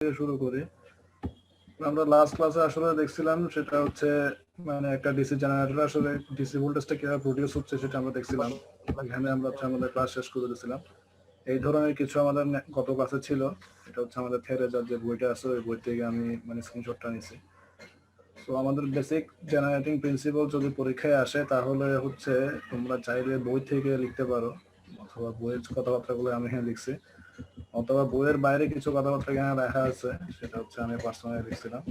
থেকে শুরু করি। আমরা লাস্ট ক্লাসে আসলে দেখছিলাম সেটা হচ্ছে মানে একটা ডিসি জেনারেটর আসলে ডিসি ভোল্টেজটা কিভাবে প্রডিউস হচ্ছে সেটা আমরা দেখছিলাম। এখানে আমরা হচ্ছে আমাদের ক্লাস শেষ করে দিয়েছিলাম। এই ধরনের কিছু আমাদের গত ক্লাসে ছিল। এটা হচ্ছে আমাদের থেরেজার যে বইটা আছে ওই বই থেকে আমি মানে স্ক্রিনশটটা নিয়েছি। তো আমাদের বেসিক জেনারেটিং প্রিন্সিপাল যদি পরীক্ষায় আসে তাহলে হচ্ছে তোমরা চাইলে বই থেকে লিখতে পারো, অথবা বইয়ের কথাবার্তাগুলো আমি এখানে লিখছি, অথবা বইয়ের বাইরে কিছু কথাবার্তা এখানে লেখা আছে সেটা হচ্ছে আমি পার্সোনালি লিখছিলাম।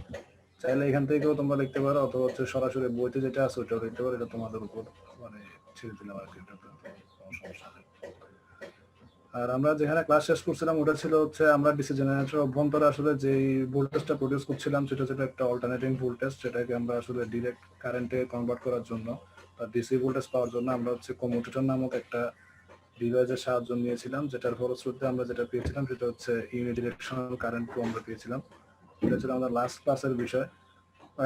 চাইলে এখান থেকেও তোমরা লিখতে পারো, অথবা হচ্ছে সরাসরি বইতে যেটা আছে ওটাও লিখতে পারো। এটা তোমাদের উপর মানে ছেড়ে দিলাম আর কি, এটা কোনো সমস্যা নেই। আর আমরা যেখানে ক্লাস শেষ করছিলাম ওটা ছিল হচ্ছে আমরা ডিসি জেনারেটর অভ্যন্তরে আসলে যেই ভোল্টেজটা প্রডিউস করছিলাম সেটা ছিল একটা অল্টারনেটিং ভোল্টেজ, সেটাকে আমরা আসলে ডিরেক্ট কারেন্টে কনভার্ট করার জন্য বা ডিসি ভোল্টেজ পাওয়ার জন্য আমরা হচ্ছে কমিউটেটর নামক একটা ডিভাইসের সাহায্য নিয়েছিলাম, যেটার ফলশ্রুতিতে আমরা যেটা পেয়েছিলাম সেটা হচ্ছে ইউনিডিরেকশনাল কারেন্ট ফ্লো আমরা পেয়েছিলাম। এটা ছিল আমাদের লাস্ট ক্লাসের বিষয়।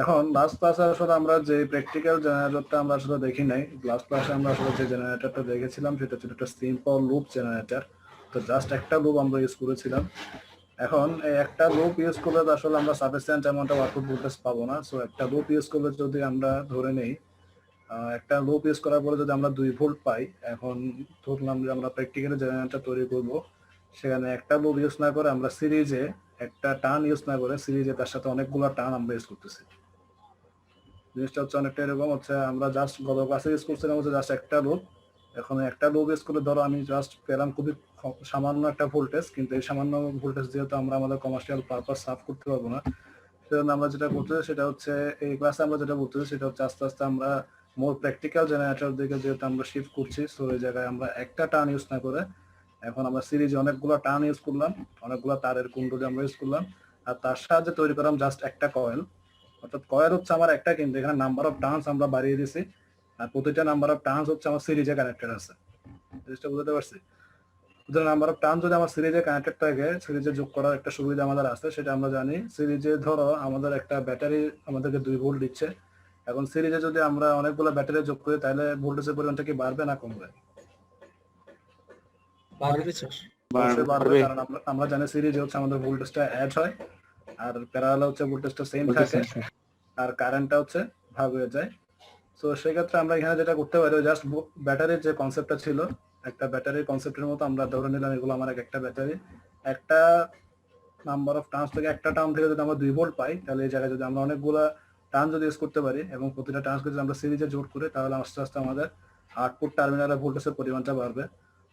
এখন লাস্ট ক্লাসে আসলে আমরা যে প্র্যাকটিক্যাল জেনারেটরটা আমরা আসলে দেখি নাই। লাস্ট ক্লাসে আমরা আসলে যে জেনারেটরটা দেখেছিলাম সেটা ছিল একটা সিম্পল লুপ জেনারেটর। তো জাস্ট একটা লুপ আমরা ইউজ করেছিলাম। এখন এই একটা লুপ ইউজ করলে আসলে আমরা sufficient amount of output voltage পাবো না। সো একটা লুপ ইউজ করলে যদি আমরা ধরে নেই একটা লুপ ইউজ করার পরে যদি আমরা 2 ভোল্ট পাই, এখন ধরলাম যে আমরা প্র্যাকটিক্যালি জেনারেটর তৈরি করব, সেখানে একটা লুপ ইউজ না করে আমরা সিরিজে একটা টার্ন ইউজ না করে সিরিজে তার সাথে অনেকগুলো টার্ন আমরা ইউজ করতেছি। জিনিসটা হচ্ছে অনেকটা এরকম হচ্ছে আমরা জাস্ট গত ক্লাসে ইউজ করছিলাম হচ্ছে জাস্ট একটা লুপ। এখন একটা লুপ ইউজ করে ধরো আমি জাস্ট পেলাম খুবই সামান্য একটা ভোল্টেজ, কিন্তু এই সামান্য ভোল্টেজ যেহেতু আমরা আমাদের কমার্শিয়াল পারপাস সার্ভ করতে পারবো না, সেজন্য আমরা যেটা করতেছি সেটা হচ্ছে এই ক্লাসে আমরা যেটা বলতেছি সেটা হচ্ছে আস্তে আস্তে আমরা মোর প্র্যাকটিক্যাল জেনারেটর দিকে যেহেতু আমরা শিফট করছি, সো এই জায়গায় আমরা একটা টার্ন ইউজ না করে এখন আমরা সিরিজে অনেকগুলো টার্ন ইউজ করলাম, অনেকগুলো তারের কুণ্ডলী আমরা ইউজ করলাম, আর তার সাহায্যে তৈরি করলাম জাস্ট একটা কয়েল। অর্থাৎ কয়েল হচ্ছে আমার একটা, কিন্তু এখানে নাম্বার অফ টার্নস আমরা বাড়িয়ে দিছি, আর প্রতিটা নাম্বার অফ টার্নস হচ্ছে আমার সিরিজে কানেক্টেড আছে। জিনিসটা বুঝতে পারছি? নাম্বার অফ টার্ন যদি আমার সিরিজে কানেক্টেড থাকে, সিরিজে যোগ করার একটা সুবিধা আমাদের আছে, সেটা আমরা জানি। সিরিজে ধরো আমাদের একটা ব্যাটারি আমাদেরকে 2 ভোল্ট দিচ্ছে। এখন সিরিজে যদি আমরা অনেকগুলো ব্যাটারি যোগ করি তাহলে ভোল্টেজের পরিমাণটা কি বাড়বে না কমবে? বাড়বে, কারণ আমরা জানি সিরিজে হচ্ছে আমাদের ভোল্টেজটা অ্যাড হয় আর প্যারালালে হচ্ছে ভোল্টেজটা সেম থাকে আর কারেন্টটা হচ্ছে ভাগ হয়ে যায়। তো সেক্ষেত্রে আমরা এখানে যেটা করতে পারি, জাস্ট ব্যাটারির যে কনসেপ্টটা ছিল, একটা ব্যাটারির কনসেপ্টের মতো আমরা ধরে নিলাম এগুলো আমার একটা ব্যাটারি। একটা নাম্বার অফ টার্নস থেকে একটা টার্ন থেকে যদি আমরা 2 ভোল্ট পাই, তাহলে এই জায়গায় যদি আমরা অনেকগুলো টার্ন যদি ইউজ করতে পারি এবং প্রতিটা টার্নকে যদি আমরা সিরিজে জোট করি, তাহলে আস্তে আস্তে আমাদের আউটপুট টার্মিনালের ভোল্টেজের পরিমাণটা বাড়বে।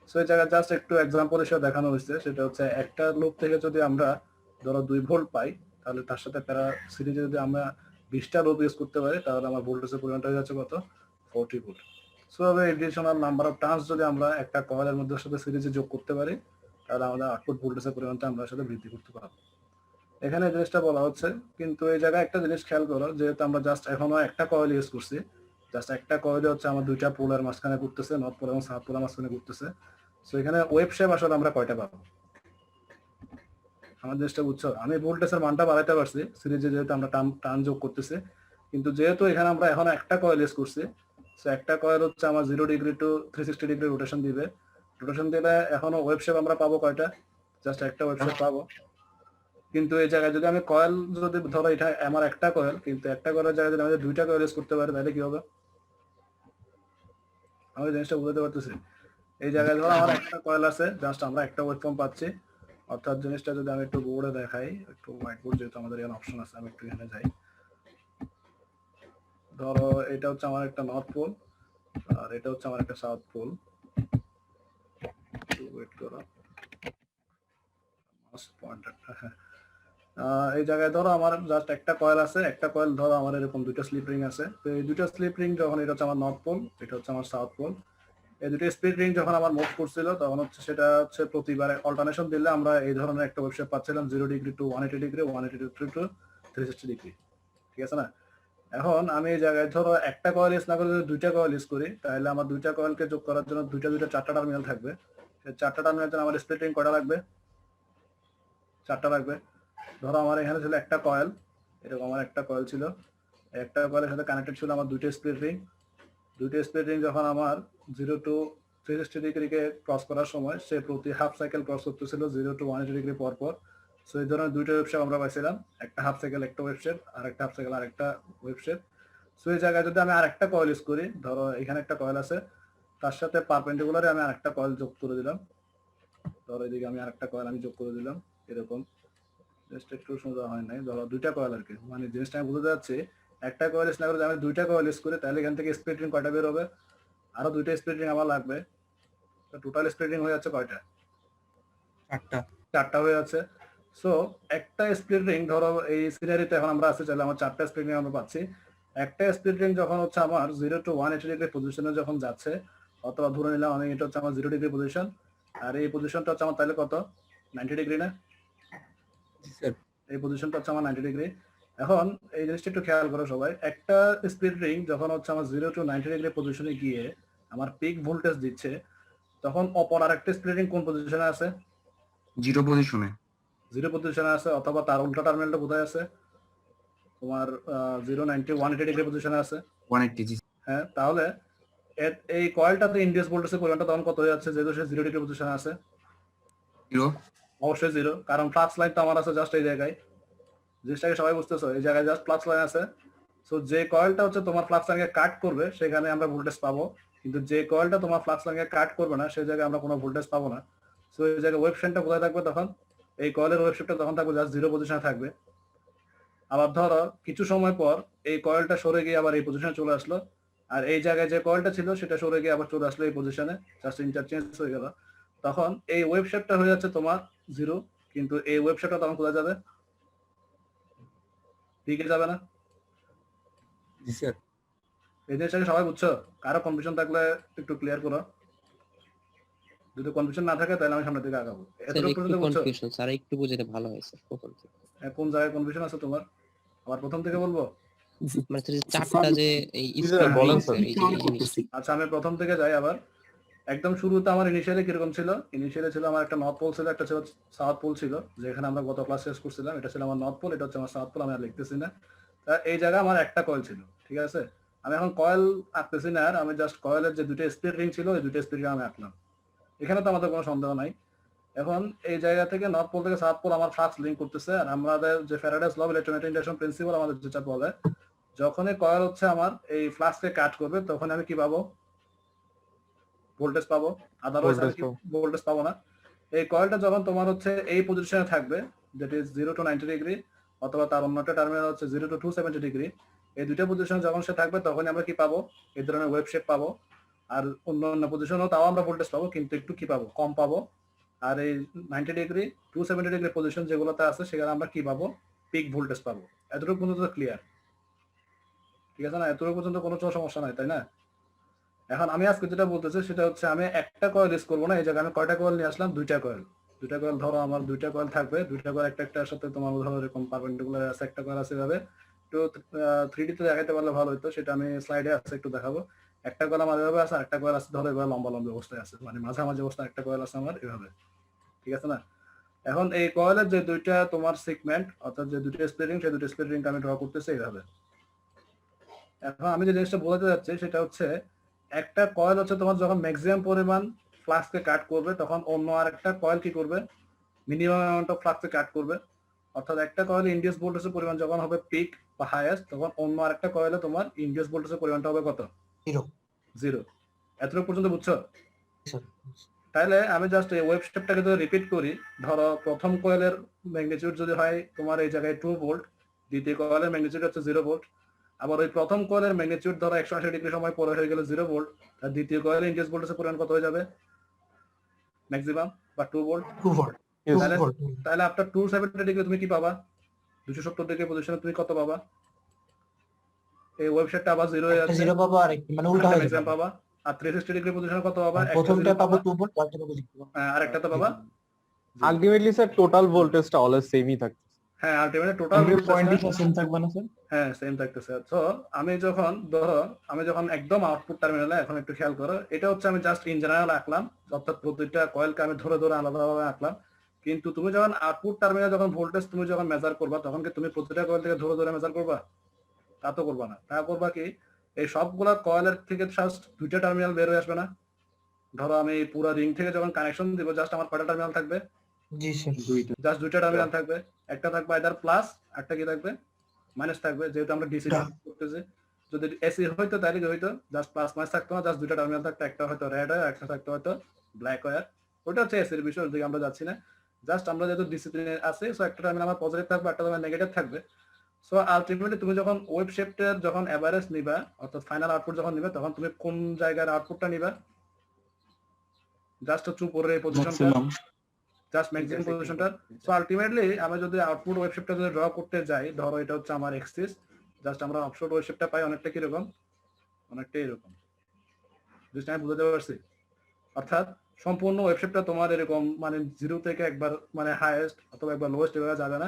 সো এই জায়গায় জাস্ট একটু এক্সাম্পল হিসেবে দেখানো হয়েছে, সেটা হচ্ছে একটা লুপ থেকে যদি আমরা ধরো 2 ভোল্ট পাই, তাহলে তার সাথে সিরিজে যদি আমরা 20টা লুপ ইউজ করতে পারি, তাহলে আমার ভোল্টেজের পরিমাণটা হয়ে যাচ্ছে কত? 40 volt. So additional number of turns যদি আমরা একটা কয়েলের মধ্যে সাথে সিরিজে যোগ করতে পারি, তাহলে আমাদের আউটপুট ভোল্টেজের পরিমাণটা আমরা আসলে বৃদ্ধি করতে পারবো। এখানে জিনিসটা বলা হচ্ছে, কিন্তু এই জায়গায় একটা জিনিস খেয়াল করো, যেহেতু আমরা জাস্ট এখনো একটা কয়েল ইউজ করছি, জাস্ট একটা কয়েলে হচ্ছে আমার 2টা পোলের মাঝখানে ঘুরতেছে, নর্থ পোল এবং সাউথ পোলের মাঝখানে ঘুরতেছে। সো এখানে ওয়েভ শেপ আসলে আমরা কয়টা পাবো? আমার জিনিসটা বুঝছো? আমি ভোল্টেজের মানটা বাড়াইতে পারছি সিরিজে যেহেতু আমরা টার্ন যোগ করতেছি, কিন্তু যেহেতু এখানে আমরা এখন একটা কয়েল ইউজ করছি, সো একটা কয়েল হচ্ছে আমার 0 ডিগ্রি টু 360 ডিগ্রি রোটেশন দিবে। রোটেশন দিলে এখনো ওয়েভ শেপ আমরা পাবো কয়টা? জাস্ট একটা ওয়েভ শেপ পাবো। কিন্তু এই জায়গায় যদি আমি কয়েল যদি ধরো এটা আমার একটা কয়েল, কিন্তু একটা কয়েলের জায়গায় যদি আমাদের 2টা কয়েল ইউজ করতে পারি, তাহলে কি হবে? আমি জিনিসটা বুঝতে পারতেছি? এই জায়গায় ধরো আমার একটা কয়েল আছে, জাস্ট আমরা একটা ওয়েভফর্ম পাচ্ছি। অর্থাৎ জিনিসটা যদি আমি একটু বোর্ডে দেখাই, একটু হোয়াইট বোর্ড যেহেতু আমাদের এখানে অপশন আছে, আমি একটু এখানে যাই। ধরো এটা হচ্ছে আমার একটা নর্থ পোল আর এটা হচ্ছে আমার একটা সাউথ পোল। ওয়েট করো, এই জায়গায় ধরো আমার জাস্ট একটা কয়েল আছে, একটা কয়েল ধরো আমার এরকম 2টা স্লিপ রিং আছে। তো এই 2টা স্লিপ রিং যখন, এটা হচ্ছে আমার নর্থ পোল, এটা হচ্ছে আমার সাউথ পোল, এই 2টা স্প্লিট রিং যখন আমার মুভ করছিল তখন হচ্ছে সেটা হচ্ছে প্রতিবারে অল্টারনেশন দিলে আমরা এই ধরনের একটা ওয়েভ শেপ পাচ্ছিলাম, 0 degree to 180 degree, 180 degree to 360 degree. ঠিক আছে না? এখন আমি এই জায়গায় ধরো একটা কয়েল ইউজ না করে যদি 2টা কয়েল ইউজ করি, তাহলে আমার 2টা কয়েলকে যোগ করার জন্য 4টা টার্মিনাল থাকবে। সেই 4টা টার্মিনাল জন্য আমার স্প্লিট রিং কয়টা লাগবে? 4টা লাগবে। ধরো আমার এখানে ছিল একটা কয়েল, এরকম আমার একটা কয়েল ছিল, একটা কয়েলের সাথে কানেক্টেড ছিল আমার 2টা স্প্লিট রিং। 2টা স্প্লিট রিং যখন আমার 0 টু 360 ডিগ্রিকে ক্রস করার সময় সে প্রতি হাফ সাইকেল ক্রস করতেছিল 0 টু 180 ডিগ্রি পর পর। সো এই ধরনের দুইটা ওয়েবশেপ আমরা পাইছিলাম, একটা হাফ সাইকেল একটা ওয়েবশেপ, আর একটা হাফ সাইকেল আর একটা ওয়েবশেপ। সো এই জায়গায় যদি আমি আরেকটা কয়েল ইউজ করি, ধরো এখানে একটা কয়েল আছে, তার সাথে পারপেন্ডিকুলারে আমি আরেকটা কয়েল যোগ করে দিলাম, ধরো এদিকে আমি আরেকটা কয়েল আমি যোগ করে দিলাম, এরকম জাস্ট একটু সোজা হয় নাই, ধরো দুইটা কয়েল আর কি, মানে জিনিসটা আমি বুঝতে যাচ্ছি, একটা কয়েল ইউজ না করে আমি দুইটা কয়েল ইউজ করি, তাহলে এখান থেকে স্প্লিট রিং কয়টা বের হবে, আরো দুইটা স্প্লিট রিং আমার লাগবে, টোটাল স্প্লিট রিং হয়ে যাচ্ছে কয়টা, চারটা হয়ে যাচ্ছে। সো একটা স্প্লিট রিং, ধরো এই সিনারিতে এখন আমরা আছি, চাইলে আমার চারটা স্প্লিট রিং আমরা পাচ্ছি। একটা স্প্লিট রিং যখন হচ্ছে আমার 0 to 180 ডিগ্রি পজিশনে যখন যাচ্ছে, অথবা ধরে নিলাম আমি এটা হচ্ছে আমার 0 ডিগ্রি পজিশন, আর এই পজিশনটা হচ্ছে আমার তাহলে কত, 90 ডিগ্রি না, এই পজিশনটা হচ্ছে আমার 90 ডিগ্রি। এখন এই জিনিসটা একটু খেয়াল করো সবাই, একটা স্প্লিট রিং যখন হচ্ছে আমার 0 to 90 ডিগ্রি পজিশনে গিয়ে আমার পিক ভোল্টেজ দিচ্ছে, তখন অপর আরেকটা স্প্লিট রিং কোন পজিশনে আছে, 0 পজিশনে, 0 পজিশনে আছে, অথবা তার উল্টা টার্মিনালটা কোথায় আছে, তোমার 090 180 ডিগ্রি পজিশনে আছে, 180। হ্যাঁ, তাহলে এই কয়েলটাতে ইন্ডিউস ভোল্টেজের পরিমাণটা তখন কত হয়ে যাচ্ছে, যেহেতু সে 0 ডিগ্রি পজিশনে আছে, 0 অবশ্যই 0, কারণ ফ্লাক্স লাইন তো আমার আছে জাস্ট এই জায়গায়, জিনিসটাকে সবাই বুঝতেছো, এই জায়গায় জাস্ট ফ্লাক্স লাইন আছে। সো যে কয়েলটা হচ্ছে তোমার ফ্লাক্স লাইনকে কাট করবে সেখানে আমরা ভোল্টেজ পাবো, কিন্তু যে কয়েলটা তোমার ফ্লাক্স লাইনকে কাট করবে না সেই জায়গায় আমরা কোনো ভোল্টেজ পাবো না। সো এই জায়গায় ওয়েবশেপটা কোথায় থাকবে তখন, এই কয়েলের ওয়েবশেপটা তখন থাকবে জাস্ট 0 পজিশনে থাকবে। আবার ধরো কিছু সময় পর এই কয়েলটা সরে গিয়ে আবার এই পজিশনে চলে আসলো, আর এই জায়গায় যে কয়েলটা ছিল সেটা সরে গিয়ে আবার চলে আসলো এই পজিশনে, জাস্ট ইন্টারচেঞ্জ হয়ে গেল, তখন এই ওয়েবশেপটা হয়ে যাচ্ছে তোমার 0, কিন্তু এই ওয়েবশেপটা তখন কোথায় যাবে, দিকে যাবে না। জি স্যার। এই জিনিসটাকে সবাই বুঝছো, কারো কনফিউশন থাকলে একটু ক্লিয়ার করো, যদি কনফিউশন না থাকে তাহলে আমি সামনের দিকে আগাবো। এতটুকু পর্যন্ত বুঝছো, কনফিউশন স্যার, একটু বুঝাতে ভালো হয়েছে। কোন জায়গায় কনফিউশন আছে তোমার, আবার প্রথম থেকে বলবো, মানে চারটা যে এই বলেন স্প্লিট স্যার। এই যে জিনিস। আচ্ছা আমি প্রথম থেকে যাই আবার। একদম শুরুতে আমার ইনিশিয়ালি কিরকম ছিল, ইনিশিয়ালি ছিল আমার একটা নর্থ পোল ছিল, একটা ছিল সাউথ পোল ছিল, যেখানে আমরা গত ক্লাস শেষ করছিলাম, এটা ছিল আমার নর্থ পোল, এটা হচ্ছে আমার সাউথ পোল, আমি আর লিখতেছি না। তা এই জায়গায় আমার একটা কয়েল ছিল, ঠিক আছে, আমি এখন কয়েল আঁকতেছি না আর, আমি জাস্ট কয়েলের যে দুটো স্প্লিট রিং ছিল এই দুটো স্প্লিট রিং আমি আঁকলাম, এখানে তো আমাদের কোনো সন্দেহ নাই। এখন এই জায়গা থেকে নর্থ পোল থেকে সাউথ পোল আমার ফ্লাক্স লিঙ্ক করতেছে, আর আমাদের যে Faraday's law electromagnetic induction principle আমাদের যেটা বলে, যখনই কয়েল হচ্ছে আমার এই ফ্লাক্সকে কাট করবে তখন আমি কি পাবো, ভোল্টেজ পাবো, আদারওয়াইজ আমি কি ভোল্টেজ পাবো না। এই কয়েলটা যখন তোমার হচ্ছে এই পজিশনে থাকবে, দ্যাট ইজ 0 to 90 ডিগ্রি, অথবা তার অন্য একটা টার্মিনাল হচ্ছে 0 to 270 ডিগ্রি, এই দুইটা পজিশনে যখন সে থাকবে তখন আমরা কি পাবো, এই ধরনের ওয়েভ শেপ পাবো, আর অন্য অন্য পজিশনেও তাও আমরা ভোল্টেজ পাবো, কিন্তু একটু কি পাবো, কম পাবো। আর এই 90 ডিগ্রি 270 ডিগ্রি পজিশন যেগুলোতে আছে সেখানে আমরা কি পাবো, পিক ভোল্টেজ পাবো। এতটুকু পর্যন্ত ক্লিয়ার, ঠিক আছে না, এতটুকু পর্যন্ত কোনো সমস্যা নাই, তাই না? এখন আমি আজকে যেটা বলতেছি সেটা হচ্ছে আমি একটা কয়েল ইউজ করবো না, এই জায়গায় আমি কয়টা কয়েল নিয়ে আসলাম, দুইটা কয়েল। দুইটা কয়েল ধরো আমার দুইটা কয়েল থাকবে, দুইটা কয়েল একটা একটার সাথে তোমার ধরো এরকম পারপেন্ডিকুলার আছে, একটা কয়েল আছে এভাবে, একটু 3D তে দেখাতে পারলে ভালো হতো, সেটা আমি স্লাইডে আছে একটু দেখাবো। একটা কয়েল আমার এভাবে আছে, আর একটা কয়েল আছে ধরো এভাবে লম্বা লম্বা অবস্থায় আছে, মানে মাঝামাঝি অবস্থায় একটা কয়েল আছে আমার এভাবে, ঠিক আছে না? এখন এই কয়েলের যে দুইটা তোমার সেগমেন্ট, অর্থাৎ যে দুটো স্প্লিটিং, সেই দুটো স্প্লিটিং আমি ড্র করতেছি এইভাবে। এখন আমি যে জিনিসটা বলতে যাচ্ছি সেটা হচ্ছে, একটা কয়েল হচ্ছে তোমার যখন ম্যাক্সিমাম পরিমাণ ফ্লাক্সকে কাট করবে তখন অন্য আরেকটা কয়েল কি করবে, মিনিমাম অ্যামাউন্ট অফ ফ্লাক্সকে কাট করবে। অর্থাৎ একটা কয়েলে ইন্ডিউস ভোল্টেজের পরিমাণ যখন হবে পিক বা হাইয়েস্ট, তখন অন্য আরেকটা কয়েলে তোমার ইন্ডিউস ভোল্টেজের পরিমাণটা হবে কত, 0। এতটুকু পর্যন্ত বুঝছো? তাহলে আমি জাস্ট এই ওয়েব স্টেপটাকে যদি রিপিট করি, ধরো প্রথম কয়েলের ম্যাগনিটিউড যদি হয় তোমার এই জায়গায় 2 ভোল্ট, দ্বিতীয় কয়েলের ম্যাগনিটিউড হচ্ছে 0 ভোল্ট, আবার ওই প্রথম কয়েলের ম্যাগনিটিউড ধরো 180 ডিগ্রি সময় পরে হয়ে গেল 0 ভোল্ট, আর দ্বিতীয় কয়েলের ইন্ডিউস ভোল্টেজের পরিমাণ কত হয়ে যাবে, ম্যাক্সিমাম বা 2 ভোল্ট। তাহলে আফটার 270 ডিগ্রি তুমি কি পাবা, 270 ডিগ্রি পজিশনে তুমি কত পাবা, এই ওয়েবসাইটটা আবার 0 হয়ে যাচ্ছে, 0 পাবো, আর মানে উল্টা হয়ে যাবে, পাবা। আর 360 ডিগ্রি পজিশনে কত পাবা, প্রথমটা পাবো 2 ভোল্ট, পরেরটা পাবো 0। আর একটা তো পাবা, আলটিমেটলি স্যার টোটাল ভোল্টেজটা অলওয়েজ সেমই থাকে। হ্যাঁ আলটিমেটলি টোটাল পয়েন্টটা সেম থাকবে না স্যার? হ্যাঁ সেম থাকতেছে। তো আমি যখন ধরো আমি যখন একদম আউটপুট টার্মিনালে, এখন একটু খেয়াল করো, এটা হচ্ছে আমি জাস্ট ইন জেনারেল আঁকলাম, অর্থাৎ প্রতিটা কয়েলকে আমি ধরে ধরে আলাদাভাবে আঁকলাম, কিন্তু তুমি যখন আউটপুট টার্মিনালে যখন ভোল্টেজ তুমি যখন মেজার করবা, তখন কি তুমি প্রতিটা কয়েল থেকে ধরে ধরে মেজার করবা? তা তো করবা না। তা করবা কি, এই সবগুলা কয়েলের থেকে জাস্ট দুইটা টার্মিনাল বের হয়ে আসবে না? ধরো আমি পুরো রিং থেকে যখন কানেকশন দিব, জাস্ট আমার কয়টা টার্মিনাল থাকবে, জি স্যার। দুইটা জাস্ট দুইটা টার্মিনাল থাকবে, একটা থাকবে আইদার প্লাস, একটা কি থাকবে মাইনাস থাকবে, যেহেতু আমরা ডিসি করতেছি। যদি এসি হইতো তাহলে কি হইতো, জাস্ট প্লাস মাইনাস থাকতো না, জাস্ট দুইটা টার্মিনাল থাকতো, একটা হয়তো রেড ওয়্যার, একটা থাকতো হয়তো ব্ল্যাক ওয়্যার। ওটা হচ্ছে এসির বিষয়, ওদিকে আমরা যাচ্ছি না। জাস্ট আমরা যেহেতু ডিসিপ্লিনে আছে, সো একটা টার্মিনাল আমার পজিটিভ থাকবে, একটা টার্মিনাল নেগেটিভ থাকবে। সো আলটিমেটলি তুমি যখন ওয়েব শেপটার যখন এভারেজ নিবা, অর্থাৎ ফাইনাল আউটপুট যখন নিবা, তখন তুমি কোন জায়গার আউটপুটটা নিবা, জাস্ট হচ্ছে উপরের এই পজিশনটা, জাস্ট ম্যাক্সিমাম পজিশনটা। সো আলটিমেটলি আমরা যদি আউটপুট ওয়েব শেপটা যদি ড্র করতে যাই, ধরো এটা হচ্ছে আমার এক্সিস, জাস্ট আমরা অফশোর ওয়েব শেপটা পাই অনেকটা কিরকম, অনেকটা এরকম। জাস্ট আমি বুঝাতে পারছি? অর্থাৎ সম্পূর্ণ ওয়েব শেপটা তোমার এরকম মানে জিরো থেকে একবার মানে হাইয়েস্ট অথবা একবার লোয়েস্ট এভাবে যাবে না,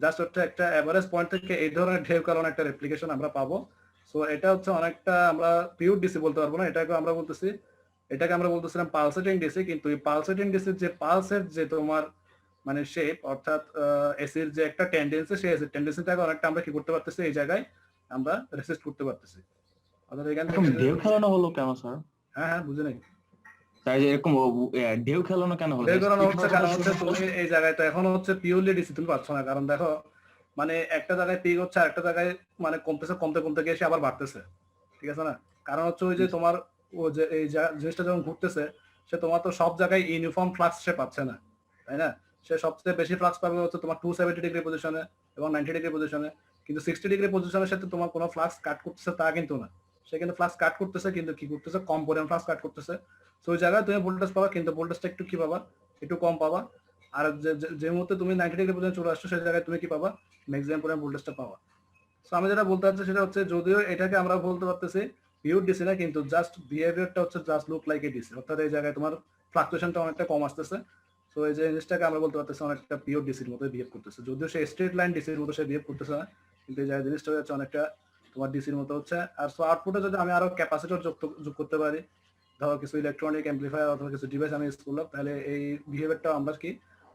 জাস্ট হচ্ছে একটা এভারেজ পয়েন্ট থেকে এই ধরনের ঢেউ কারণ একটা রেপ্লিকেশন আমরা পাবো। সো এটা হচ্ছে অনেকটা আমরা পিওর ডিসি বলতে পারবো না, এটাকে আমরা বলতেছি, এটাকে আমরা বলতেছিলাম পালসেটিং ডিসি। কিন্তু এই পালসেটিং ডিসির যে পালসের যে তোমার মানে শেপ, অর্থাৎ এসির যে একটা টেন্ডেন্সি, সেই এসির টেন্ডেন্সিটাকে অনেকটা আমরা কি করতে পারতেছি, এই জায়গায় আমরা রেসিস্ট করতে পারতেছি। অর্থাৎ এখান এরকম থেকে ঢেউ খেলানো হলো কেন স্যার? হ্যাঁ বুঝে নেই। তাই যে এরকম ঢেউ খেলানো কেন হলো? বের করানো হচ্ছে কারণ হচ্ছে তুমি এই জায়গায় তো এখন হচ্ছে পিওরলি ডিসি তুমি পাচ্ছ না, কারণ দেখো মানে একটা জায়গায় পিক হচ্ছে আর একটা জায়গায় মানে কমতেছে, কমতে কমতে গিয়ে এসে আবার বাড়তেছে, ঠিক আছে না? কারণ হচ্ছে ওই যে তোমার ও যে এই জিনিসটা যখন ঘুরতেছে, সে তোমার তো সব জায়গায় ইউনিফর্ম ফ্লাক্স সে পাচ্ছে না, তাই না? সে সবচেয়ে বেশি ফ্লাক্স পাবে হচ্ছে তোমার 270 ডিগ্রি পজিশনে এবং 90 ডিগ্রি পজিশনে, কিন্তু 60 ডিগ্রি পজিশনের সাথে তোমার কোনো ফ্লাক্স কাট করতেছে তা কিন্তু না। সে কিন্তু ফ্লাক্স কাট করতেছে, কিন্তু কি করতেছে, কম পরিমাণ ফ্লাক্স কাট করতেছে। তো ওই জায়গায় তুমি ভোল্টেজ পাবা, কিন্তু ভোল্টেজটা একটু কি পাবা, একটু কম পাবা। আর যে মুহূর্তে তুমি 90 ডিগ্রি পর্যন্ত চলে আসছো, সেই জায়গায় তুমি কি পাবা, ম্যাক্সিমাম পরিমাণ ভোল্টেজটা পাবা। সো আমি যেটা বলতে চাচ্ছি সেটা হচ্ছে, যদিও এটাকে আমরা বলতে পারতেছি পিওর ডিসি না, কিন্তু জাস্ট বিহেভিয়ারটা হচ্ছে just look like a DC, অর্থাৎ এই জায়গায় তোমার ফ্লাকচুয়েশনটা অনেকটা কম আসতেছে। সো এই যে জিনিসটাকে আমরা বলতে পারতেছি অনেকটা পিওর ডিসির মতো বিহেভ করতেছে, যদিও সে স্ট্রেট লাইন ডিসির মতো সে বিহেভ করতেছে না, কিন্তু এই জায়গায় জিনিসটা হচ্ছে অনেকটা তোমার ডিসির মতো হচ্ছে। আর সো আউটপুটে যদি আমি আরো ক্যাপাসিটর যোগ করতে পারি, ধরো কিছু ইলেকট্রনিক অ্যাম্পলিফায়ার অথবা কিছু ডিভাইস আমি ইউজ করলাম, তাহলে এই বিহেভিয়ারটা আমরা কি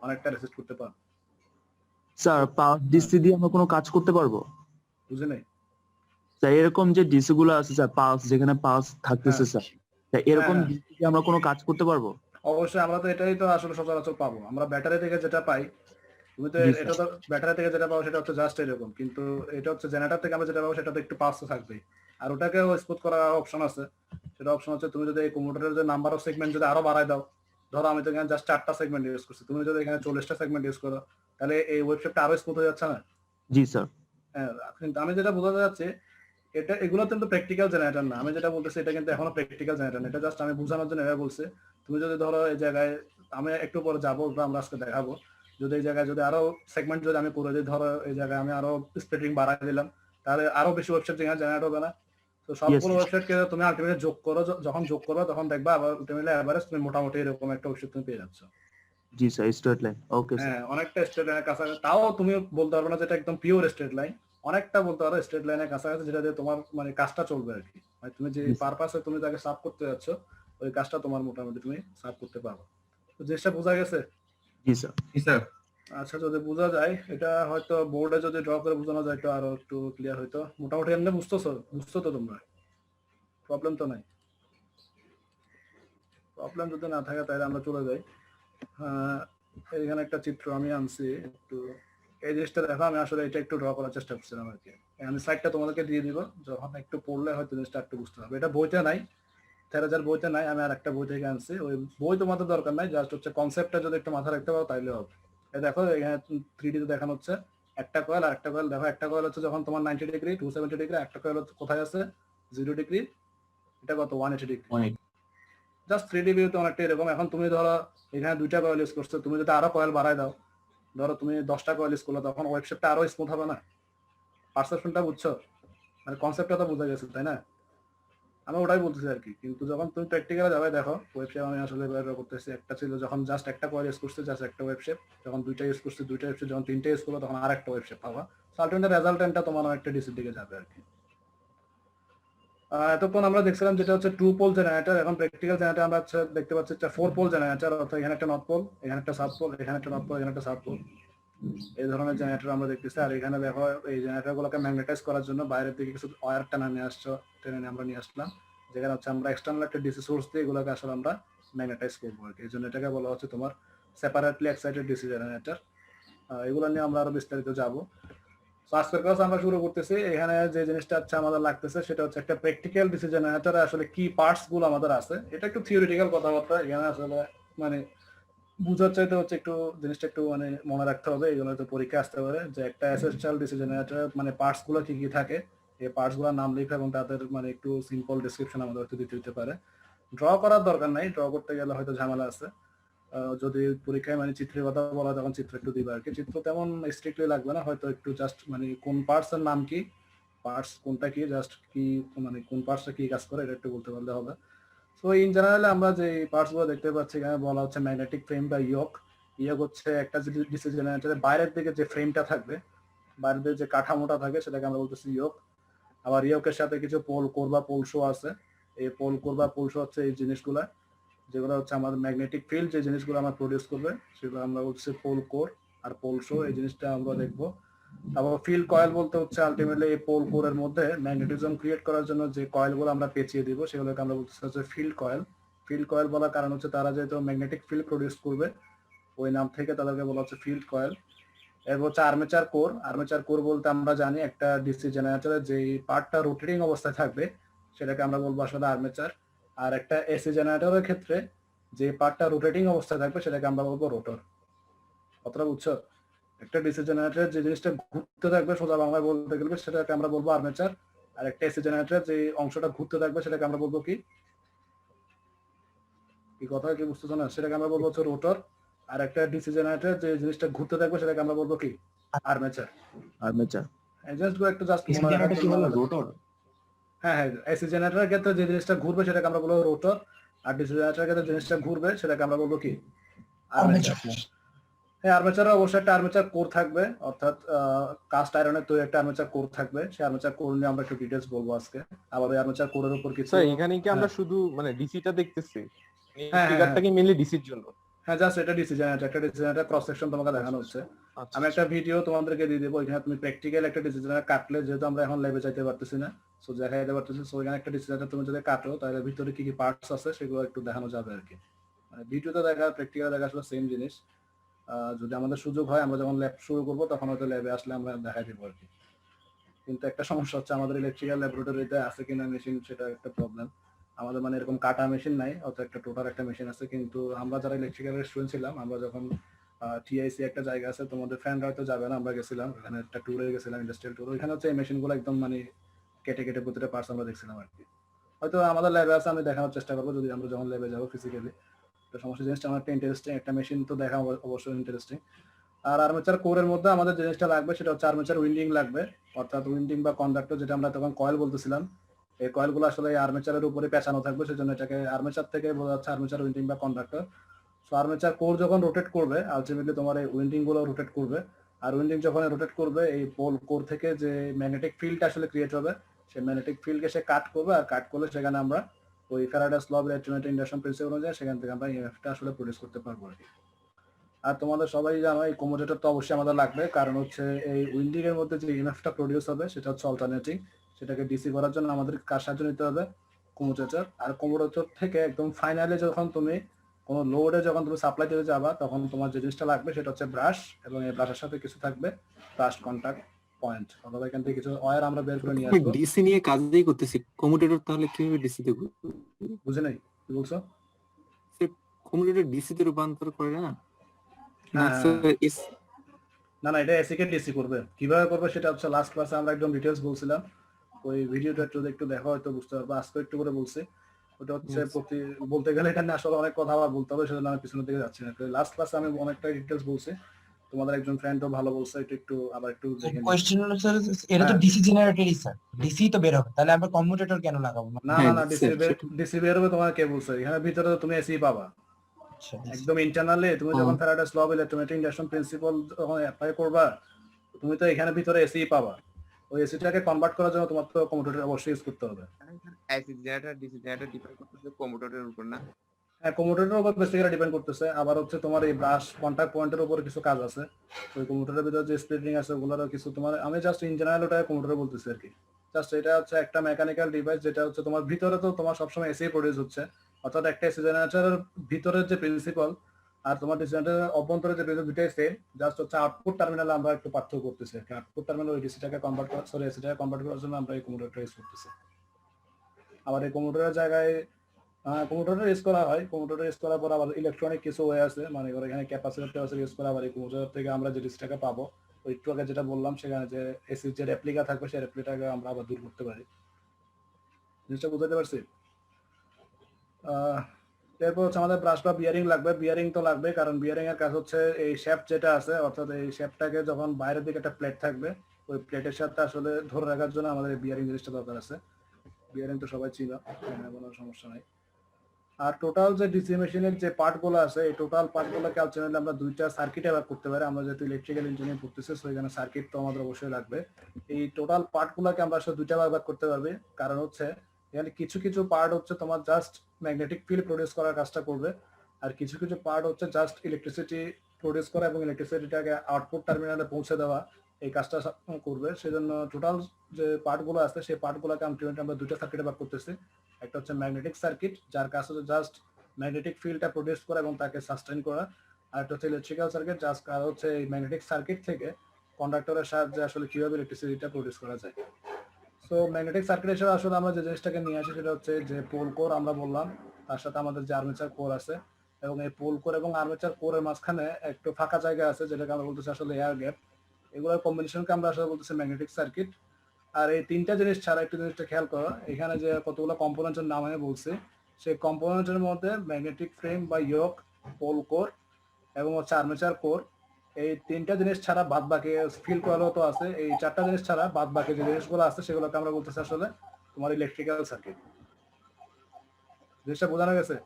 অনেকটা রেসিস্ট করতে পারবো। স্যার পাওয়ার ডিসি দিয়ে আমরা কোনো কাজ করতে পারবো? বুঝে নেই? স্যার এরকম যে ডিসি গুলো আছে স্যার, পালস যেখানে পালস থাকতেছে হ্যাঁ। স্যার, তাই এরকম হ্যাঁ। ডিসি দিয়ে আমরা কোনো কাজ করতে পারবো? অবশ্যই, আমরা তো এটাই তো আসলে সচরাচর পাবো, আমরা ব্যাটারি থেকে যেটা পাই। তুমি তো জি, স্যার। এটা তো ব্যাটারি থেকে যেটা পাবো সেটা হচ্ছে জাস্ট এরকম, কিন্তু এটা হচ্ছে জেনারেটর থেকে আমরা যেটা পাবো সেটা তো একটু পালস থাকবেই। আর ওটাকেও স্মুথ করার অপশন আছে, সেটা অপশন হচ্ছে তুমি যদি এই কম্পিউটারের যে নাম্বার অফ সেগমেন্ট যদি আরো বাড়ায় দাও, ধরো আমি তো এখানে জাস্ট 4টা সেগমেন্ট ইউজ করছি, তুমি যদি এখানে 40টা সেগমেন্ট ইউজ করো, তাহলে এই ওয়েবসাইটটা আরো স্মুথ হয়ে যাচ্ছে না? জি স্যার। হ্যাঁ, কিন্তু আমি যেটা বোঝাতে যাচ্ছি, এটা এগুলো কিন্তু প্র্যাকটিক্যাল জেনারেটর না, আমি যেটা বলতেছি এটা কিন্তু এখনো প্র্যাকটিক্যাল জেনারেটর না, এটা জাস্ট আমি বোঝানোর জন্য এভাবে বলছি। তুমি যদি ধরো এই জায়গায়, আমি একটু পরে যাবো বা আমরা আজকে দেখাবো, যদি এই জায়গায় যদি আরো সেগমেন্ট যদি আমি করে দিই, ধরো এই জায়গায় আমি আরো স্প্লিটিং বাড়াই দিলাম, তাহলে আরো বেশি ওয়েবসাইট জেনারেট হবে না? তো সবগুলো sir. ওয়েবসাইটকে তুমি আলটিমেটলি যোগ করো, যখন যোগ করো তখন দেখবা আবার আলটিমেটলি এভারেজ তুমি মোটামুটি এরকম একটা ওয়েবসাইট তুমি পেয়ে যাচ্ছ। জি sir, straight line. Okay sir. হ্যাঁ, অনেকটা স্ট্রেট লাইনের কাছাকাছি, তাও তুমি বলতে পারবে না যেটা একদম পিওর স্ট্রেট লাইন, অনেকটা বলতে পারো স্ট্রেট লাইনের কাছাকাছি, যেটা দিয়ে তোমার মানে কাজটা চলবে আর কি, মানে তুমি যে পারপাসে তুমি তাকে সার্ভ করতে যাচ্ছ, ওই কাজটা তোমার মোটামুটি তুমি সার্ভ করতে পারো। তো জিনিসটা বোঝা গেছে? জি স্যার। স্যার আচ্ছা, যদি বোঝা যায়, এটা হয়তো বোর্ডে যদি ড্র করে বোঝানো যায় তো আরো একটু ক্লিয়ার হইতো। মোটামুটি এমনি বুঝছো তো তোমরা? প্রবলেম তো নাই? প্রবলেম যদি না থাকে তাহলে আমরা চলে যাই। এখানে একটা চিত্র আমি আনছি, একটু এই জিনিসটা দেখো, আমি আসলে এটা একটু ড্র করার চেষ্টা করছিলাম আর কি। আমি সাইডটা তোমাদেরকে দিয়ে দিব, যখন একটু পড়লে হয়তো জিনিসটা একটু বুঝতে হবে। এটা বইতে নাই, থেরাজার বইতে নাই, আমি আর একটা বই থেকে আনছি। ওই বই তোমাদের দরকার নাই, জাস্ট হচ্ছে কনসেপ্টটা যদি একটু মাথায় রাখতে পারো তাইলে হবে। এই দেখো এখানে 3D তে দেখানো হচ্ছে একটা কয়েল আর একটা কয়েল। দেখো একটা কয়েল হচ্ছে যখন তোমার 90 ডিগ্রি 270 ডিগ্রি, একটা কয়েল হচ্ছে কোথায় আছে 0 ডিগ্রি, এটা কত 180 ডিগ্রি। জাস্ট 3D ভিউতে অনেকটা এরকম। এখন তুমি ধরো এখানে 2টা কয়েল ইউজ করছো, তুমি যদি আরো কয়েল বাড়ায় দাও, ধরো তুমি 10টা কয়েল ইউজ করলে, তখন ওয়েবসাইটটা আরো স্মুথ হবে না? পারসেপশনটা বুঝছো, মানে কনসেপ্টটা তো বোঝা গেছে তাই না? আমি ওটাই বলতেছি আর কি। কিন্তু যখন তুমি প্র্যাকটিক্যালে যাবে, দেখো ওয়েবসাইট আমি আসলে ব্যবহার করতেছি, একটা ছিল যখন জাস্ট একটা কয়েল ইউজ করছে, জাস্ট একটা ওয়েবসাইট, যখন 2টা ইউজ করছে 2টা ওয়েবসাইট, যখন 3টা ইউজ করবো তখন আর একটা ওয়েবসাইট পাবা। আলটিমেটলি রেজাল্টেন্টটা তোমার অনেকটা ডিসির দিকে যাবে আর কি। এতক্ষণ আমরা দেখছিলাম যেটা হচ্ছে 2 পোল জেনারেটর, এখন প্র্যাকটিক্যাল জেনারেটর আমরা দেখতে পাচ্ছি একটা 4 পোল জেনারেটর, অর্থাৎ এখানে একটা নর্থ পোল, এখানে একটা সাউথ পোল, এখানে একটা নর্থ পোল, এখানে একটা সাউথ পোল, এই ধরনের জেনারেটর আমরা দেখতেছি। আর এখানে দেখো এই জেনারেটর গুলোকে ম্যাগনেটাইজ করার জন্য বাইরের দিকে কিছু ওয়্যার টানা নিয়ে আসছো, টেনে আমরা নিয়ে আসলাম, যেখানে হচ্ছে আমরা এক্সটার্নাল একটা ডিসি সোর্স দিয়ে এগুলোকে আসলে আমরা ম্যাগনেটাইজ করবো আর কি। এই জন্য এটাকে বলা হচ্ছে তোমার সেপারেটলি এক্সাইটেড ডিসি জেনারেটর। এগুলো নিয়ে আমরা আরো বিস্তারিত যাব। তো আজকের ক্লাস আমরা শুরু করতেছি। এখানে যে জিনিসটা হচ্ছে আমাদের লাগতেছে সেটা হচ্ছে একটা প্র্যাকটিক্যাল ডিসি জেনারেটরে আসলে কি পার্টস গুলো আমাদের আছে। এটা একটু থিওরিটিক্যাল কথাবার্তা, এখানে আসলে মানে বুঝার চাইতে হচ্ছে একটু জিনিসটা একটু মানে মনে রাখতে হবে, এই জন্য হয়তো পরীক্ষা আসতে পারে যে একটা এসেনশিয়াল ডিসি জেনারেটর মানে পার্টস গুলো কি কি থাকে, এই পার্টস গুলোর নাম লিখে এবং তাদের মানে একটু সিম্পল ডিসক্রিপশন আমাদের হয়তো দিতে হতে পারে। ড্র করার দরকার নাই, ড্র করতে গেলে হয়তো ঝামেলা আছে। যদি পরীক্ষায় মানে চিত্রের কথা বলা তখন চিত্র একটু দিবে আর কি, চিত্র তেমন স্ট্রিক্টলি লাগবে না, হয়তো একটু জাস্ট মানে কোন পার্টস এর নাম কি, পার্টস কোনটা কি, জাস্ট কি মানে কোন পার্টসটা কি কাজ করে এটা একটু বলতে পারলে হবে। সো ইন জেনারেল আমরা যে পার্টস গুলো দেখতে পাচ্ছি এখানে বলা হচ্ছে ম্যাগনেটিক ফ্রেম বা ইয়ক। ইয়ক হচ্ছে একটা ডিসি জেনারেটরের বাইরের দিকে যে ফ্রেমটা থাকবে, বাইরের দিকে যে কাঠামোটা থাকে সেটাকে আমরা বলতেছি ইয়ক। আবার ইয়কের সাথে কিছু পোল কোর বা পোল শো আছে। এই পোল কোর বা পোল শো হচ্ছে এই জিনিসগুলা যেগুলো হচ্ছে আমাদের ম্যাগনেটিক ফিল্ড যে জিনিসগুলো আমরা প্রডিউস করবে সেগুলো আমরা বলছি পোল কোর আর পোল শো, এই জিনিসটা আমরা দেখবো। তারপর ফিল্ড কয়েল বলতে হচ্ছে আলটিমেটলি এই পোল কোরের মধ্যে ম্যাগনেটিজম ক্রিয়েট করার জন্য যে কয়েলগুলো আমরা পেঁচিয়ে দিব সেগুলোকে আমরা বলতেছি হচ্ছে ফিল্ড কয়েল। ফিল্ড কয়েল বলার কারণ হচ্ছে তারা যেহেতু ম্যাগনেটিক ফিল্ড প্রডিউস করবে ওই নাম থেকে তাদেরকে বলা হচ্ছে ফিল্ড কয়েল। এরপর হচ্ছে আর্মেচার কোর। আর্মেচার কোর বলতে আমরা জানি একটা ডিসি জেনারেটরের যে পার্টটা রোটেটিং অবস্থায় থাকবে সেটাকে আমরা বলবো আসলে আর্মেচার। আর একটা এসি জেনারেটরের ক্ষেত্রে যে পার্টটা রোটেটিং অবস্থায় থাকবে সেটাকে আমরা বলবো রোটর। কতটা বুঝছো? একটা ডিসি জেনারেটরের যে জিনিসটা ঘুরতে থাকবে সোজা বাংলায় বলতে গেলে সেটাকে আমরা বলবো আর্মেচার। আর একটা এসি জেনারেটরের যে অংশটা ঘুরতে থাকবে সেটাকে আমরা বলবো কি, কি কথা কি বুঝতেছো না, সেটাকে আমরা বলবো হচ্ছে রোটর। আর একটা ডিসি জেনারেটরের যে জিনিসটা ঘুরতে থাকবে সেটাকে আমরা বলবো কি, আর্মেচার। আর্মেচার। জাস্ট একটু জাস্ট ডিসি মনে জেনারেটর কি বলে রাখা। রোটর? হ্যাঁ হ্যাঁ, এসি জেনারেটরের ক্ষেত্রে যে জিনিসটা ঘুরবে সেটাকে আমরা বলবো রোটর। আর ডিসি জেনারেটরের ক্ষেত্রে জিনিসটা ঘুরবে সেটাকে আমরা বলবো কি, আর্মেচার। হ্যাঁ, আর্মেচারে অবশ্যই একটা আর্মেচার কোর থাকবে, অর্থাৎ কাস্ট আয়রনের তৈরি একটা আর্মেচার কোর থাকবে। সেই আর্মেচার কোর নিয়ে আমরা একটু ডিটেইলস বলবো আজকে। আবার ওই আর্মেচার কোরের উপর কিছু স্যার এখানে কি আমরা শুধু মানে ডিসিটা দেখতেছি? হ্যাঁ, ফিগারটা কি মেইনলি ডিসির জন্য? হ্যাঁ জাস্ট এটা ডিসি জেনারেটর, একটা ডিসি জেনারেটর ক্রস সেকশন তোমাকে দেখানো হচ্ছে। আচ্ছা, আমি একটা ভিডিও তোমাদেরকে দিয়ে দেবো, এখানে তুমি প্র্যাকটিক্যাল একটা ডিসি জেনারেটর কাটলে, যেহেতু আমরা এখন ল্যাবে যাইতে পারতেছি না সো দেখাইতে পারতেছি, সো এখানে একটা ডিসি জেনারেটর তুমি যদি কাটো তাহলে ভিতরে কি কি পার্টস আছে সেগুলো একটু দেখানো যাবে আর কি। মানে ভিডিওতে দেখা প্র্যাকটিক্যালে দেখা আসলে সেম জিনিস। যদি আমাদের সুযোগ হয় আমরা যখন ল্যাব শুরু করবো তখন হয়তো ল্যাবে আসলে আমরা দেখাই দেবো আর কি। কিন্তু একটা সমস্যা হচ্ছে আমাদের ইলেকট্রিক্যাল ল্যাবরেটরিতে আছে কিনা মেশিন, সেটা একটা প্রবলেম। আমাদের মানে এরকম কাটা মেশিন নাই, অত একটা টোটাল একটা মেশিন আছে, কিন্তু আমরা যারা ইলেকট্রিক্যাল স্টুডেন্ট ছিলাম আমরা যখন টিআইসি একটা জায়গা আছে, তোমাদের ফ্রেন্ড হয়তো যাবে না, আমরা গেছিলাম ওখানে একটা ট্যুরে গেছিলাম, ইন্ডাস্ট্রিয়াল ট্যুর। ওইখানে হচ্ছে এই মেশিনগুলো একদম মানে কেটে কেটে প্রতিটা পার্টস আমরা দেখছিলাম আর কি। হয়তো আমাদের ল্যাবে আছে, আমি দেখানোর চেষ্টা করবো যদি আমরা যখন ল্যাবে যাবো ফিজিক্যালি। তো সমস্যা জিনিসটা আমার একটা ইন্টারেস্টিং, একটা মেশিন তো দেখা অবশ্যই ইন্টারেস্টিং। আর আর্মেচার কোরের মধ্যে আমাদের জিনিসটা লাগবে সেটা হচ্ছে আর্মেচার উইন্ডিং লাগবে, অর্থাৎ উইন্ডিং বা কন্ডাক্টর, যেটা আমরা তখন কয়েল বলতেছিলাম। এই কয়েলগুলো আসলে আর্মেচারের উপরে পেঁচানো থাকবে, সেজন্য এটাকে আর্মেচার থেকে বোঝা যাচ্ছে আর্মেচার উইন্ডিং বা কন্ডাক্টর। সো আর্মেচার কোর যখন রোটেট করবে আলটিমেটলি তোমার এই উইন্ডিং গুলো রোটেট করবে। আর উইন্ডিং যখন রোটেট করবে এই পোল কোর থেকে যে ম্যাগনেটিক ফিল্ড আসলে ক্রিয়েট হবে সেই ম্যাগনেটিক ফিল্ডকে সে কাট করবে, আর কাট করলে সেখানে আমরা ওই Faraday's law of electromagnetic induction principle অনুযায়ী সেখান থেকে আমরা ইএমএফটা আসলে প্রডিউস করতে পারবো আর কি। আর তোমাদের সবাই জানো এই কমোডেটর তো অবশ্যই আমাদের লাগবে, কারণ হচ্ছে এই উইন্ডিং এর মধ্যে যে ইএমএফটা প্রডিউস হবে সেটা হচ্ছে অল্টারনেটিং, সেটাকে ডিসি করার জন্য আমাদের কার সাহায্য নিতে হবে, কমোডেটর। আর কমোডেটর থেকে একদম ফাইনালি যখন তুমি কোনো লোডে যখন তুমি সাপ্লাই দিতে যাবা তখন তোমার যে জিনিসটা লাগবে সেটা হচ্ছে ব্রাশ, এবং এই ব্রাশের সাথে কিছু থাকবে ব্রাশ কন্টাক্ট পয়েন্ট, অথবা এখান থেকে কিছু ওয়্যার আমরা বের করে নিয়ে আসবো। ডিসি নিয়ে কাজই করতেছি, কমিউটেটর তাহলে কিভাবে ডিসি তে বুঝে নাই কি বলছো? কমিউটেটর ডিসি তে রূপান্তর করে না? হ্যাঁ, এস না না, এটা এসি কে ডিসি করবে, কিভাবে করবে সেটা হচ্ছে লাস্ট ক্লাসে আমরা একদম ডিটেইলস বলছিলাম। ওই ভিডিওটা একটু দেখো, হয়তো বুঝতে পারবে। আজকে একটু করে বলছি, ওটা হচ্ছে প্রতি বলতে গেলে এখানে আসলে অনেক কথা আবার বলতে হবে, সেজন্য আমি পিছনের দিকে যাচ্ছি না। লাস্ট ক্লাসে আমি অনেকটা ডিটেইলস বলছি, তোমাদের একজন ফ্রেন্ডও ভালো বলছে, এটা একটু আবার একটু দেখে নিও। কোশ্চেন হলো স্যার, এটা তো হ্যাঁ। ডিসি জেনারেটরই স্যার, ডিসি তো বের হবে, তাহলে আমরা কমিউটেটর কেন লাগাবো? না না হ্যাঁ, না, সেটা। ডিসি বের হবে তোমার কে বলছে? এখানে ভিতরে তো তুমি এসি পাবা আচ্ছা, DC একদম ইন্টারনালি। তুমি যখন Faraday's law of electromagnetic induction principle যখন অ্যাপ্লাই করবা তুমি তো এখানে ভিতরে এসি পাবা। ওই এসিটাকে কনভার্ট করার জন্য তোমার তো কমিউটেটর অবশ্যই ইউজ করতে হবে। AC generator DC generator depend করতেছে কমিউটেটরের উপর না? হ্যাঁ, কমিউটেটরের উপর বেসিক্যালি ডিপেন্ড করতেছে। আবার হচ্ছে তোমার এই ব্রাশ কন্টাক্ট পয়েন্টের উপর কিছু কাজ আছে। ওই কমিউটেটরের ভিতরে যে স্প্লিটিং আছে ওগুলোরও কিছু তোমার, আমি জাস্ট ইন জেনারেল ওটা কমিউটেটর বলতেছি আর কি। জাস্ট এটা হচ্ছে একটা মেকানিক্যাল ডিভাইস যেটা হচ্ছে তোমার ভিতরে তো তোমার সবসময় এসি প্রডিউস হচ্ছে, অর্থাৎ একটা এসি জেনারেটরের ভিতরের যে প্রিন্সিপাল আর তোমার ডিসি জেনারেটরের অভ্যন্তরে যে বেজে দুটাই সেম, জাস্ট হচ্ছে আউটপুট টার্মিনালে আমরা একটু পার্থক্য করতেছি। আউটপুট টার্মিনাল ওই ডিসিটাকে কনভার্ট করা, সরি এসিটাকে কনভার্ট করার জন্য আমরা এই কমিউটারটা ইউজ করতেছি। আবার এই কমিউটারের জায়গায় কমিউটার ইউজ করা হয়। কমিউটার ইউজ করার পর আবার ইলেকট্রনিক কিছু ওয়ে আছে, মানে এখানে ক্যাপাসিটর ইউজ করা, আবার এই কমিউটার থেকে আমরা যে ডিসিটাকে পাবো ওই একটু আগে যেটা বললাম সেখানে যে এসির যে রেপ্লিকা থাকবে সেই রেপ্লিকাটাকে আমরা আবার দূর করতে পারি। জিনিসটা বুঝতে পারছি? এরপর হচ্ছে আমাদের ব্রাশ বা বিয়ারিং লাগবে। বিয়ারিং তো লাগবে, কারণ বিয়ারিং এর কাজ হচ্ছে এই শেপ যেটা আছে, অর্থাৎ এই শেপটাকে যখন বাইরের দিকে একটা প্লেট থাকবে ওই প্লেটের সাথে আসলে ধরে রাখার জন্য আমাদের এই বিয়ারিং জিনিসটা দরকার আছে। বিয়ারিং তো সবাই চিনো, কোনো সমস্যা নাই। আর টোটাল যে ডিসি মেশিনের যে পার্টগুলো আছে এই টোটাল পার্টগুলোকে আলটিমেটলি আমরা দুইটা সার্কিটে ভাগ করতে পারি। আমরা যেহেতু ইলেকট্রিক্যাল ইঞ্জিনিয়ারিং পড়তেছি সো এখানে সার্কিট তো আমাদের অবশ্যই লাগবে। এই টোটাল পার্টগুলোকে আমরা আসলে দুইটা ভাগ করতে পারবি, কারণ হচ্ছে এখানে কিছু কিছু পার্ট হচ্ছে তোমার জাস্ট ম্যাগনেটিক ফিল্ড প্রডিউস করার কাজটা করবে, আর কিছু কিছু পার্ট হচ্ছে জাস্ট ইলেকট্রিসিটি প্রডিউস করা এবং ইলেকট্রিসিটিটাকে আউটপুট টার্মিনালে পৌঁছে দেওয়া এই কাজটা করবে। সেজন্য টোটাল যে পার্টগুলো আছে সেই পার্টগুলোকে আমরা দুইটা সার্কিটে ভাগ করতেছি। একটা হচ্ছে ম্যাগনেটিক সার্কিট, যার কাজ হচ্ছে জাস্ট ম্যাগনেটিক ফিল্ডটা প্রডিউস করা এবং তাকে সাস্টেইন করা। আর একটা হচ্ছে ইলেকট্রিক্যাল সার্কিট, যার কাজ হচ্ছে এই ম্যাগনেটিক সার্কিট থেকে কন্ডাক্টরের সাহায্যে আসলে কিভাবে ইলেকট্রিসিটিটা প্রডিউস করা যায়। সো ম্যাগনেটিক সার্কিট হিসেবে আসলে আমরা যে জিনিসটাকে নিয়ে আসি সেটা হচ্ছে যে পোল কোর আমরা বললাম, তার সাথে আমাদের যে আর্মেচার কোর আছে, এবং এই পোল কোর এবং আর্মেচার কোরের মাঝখানে একটু ফাঁকা জায়গা আছে যেটাকে আমরা বলতেছি আসলে এয়ার গ্যাপ। এগুলোর কম্বিনেশনকে আমরা আসলে বলতেছি ম্যাগনেটিক সার্কিট। আর এই তিনটা জিনিস ছাড়া একটু জিনিসটা খেয়াল করো, এখানে যে কতগুলো কম্পোনেন্টের নাম আমি বলছি সেই কম্পোনেন্টের মধ্যে ম্যাগনেটিক ফ্রেম বা ইয়োক, পোল কোর এবং হচ্ছে আর্মেচার কোর, এই তিনটা জিনিস ছাড়া বাদ বাকি ফিল কয়েলও তো আছে, এই চারটা জিনিস ছাড়া বাদ বাকি যে জিনিসগুলো আছে সেগুলোকে আমরা বলতেছি আসলে তোমার ইলেকট্রিক্যাল সার্কিট। জিনিসটা বোঝানো গেছে?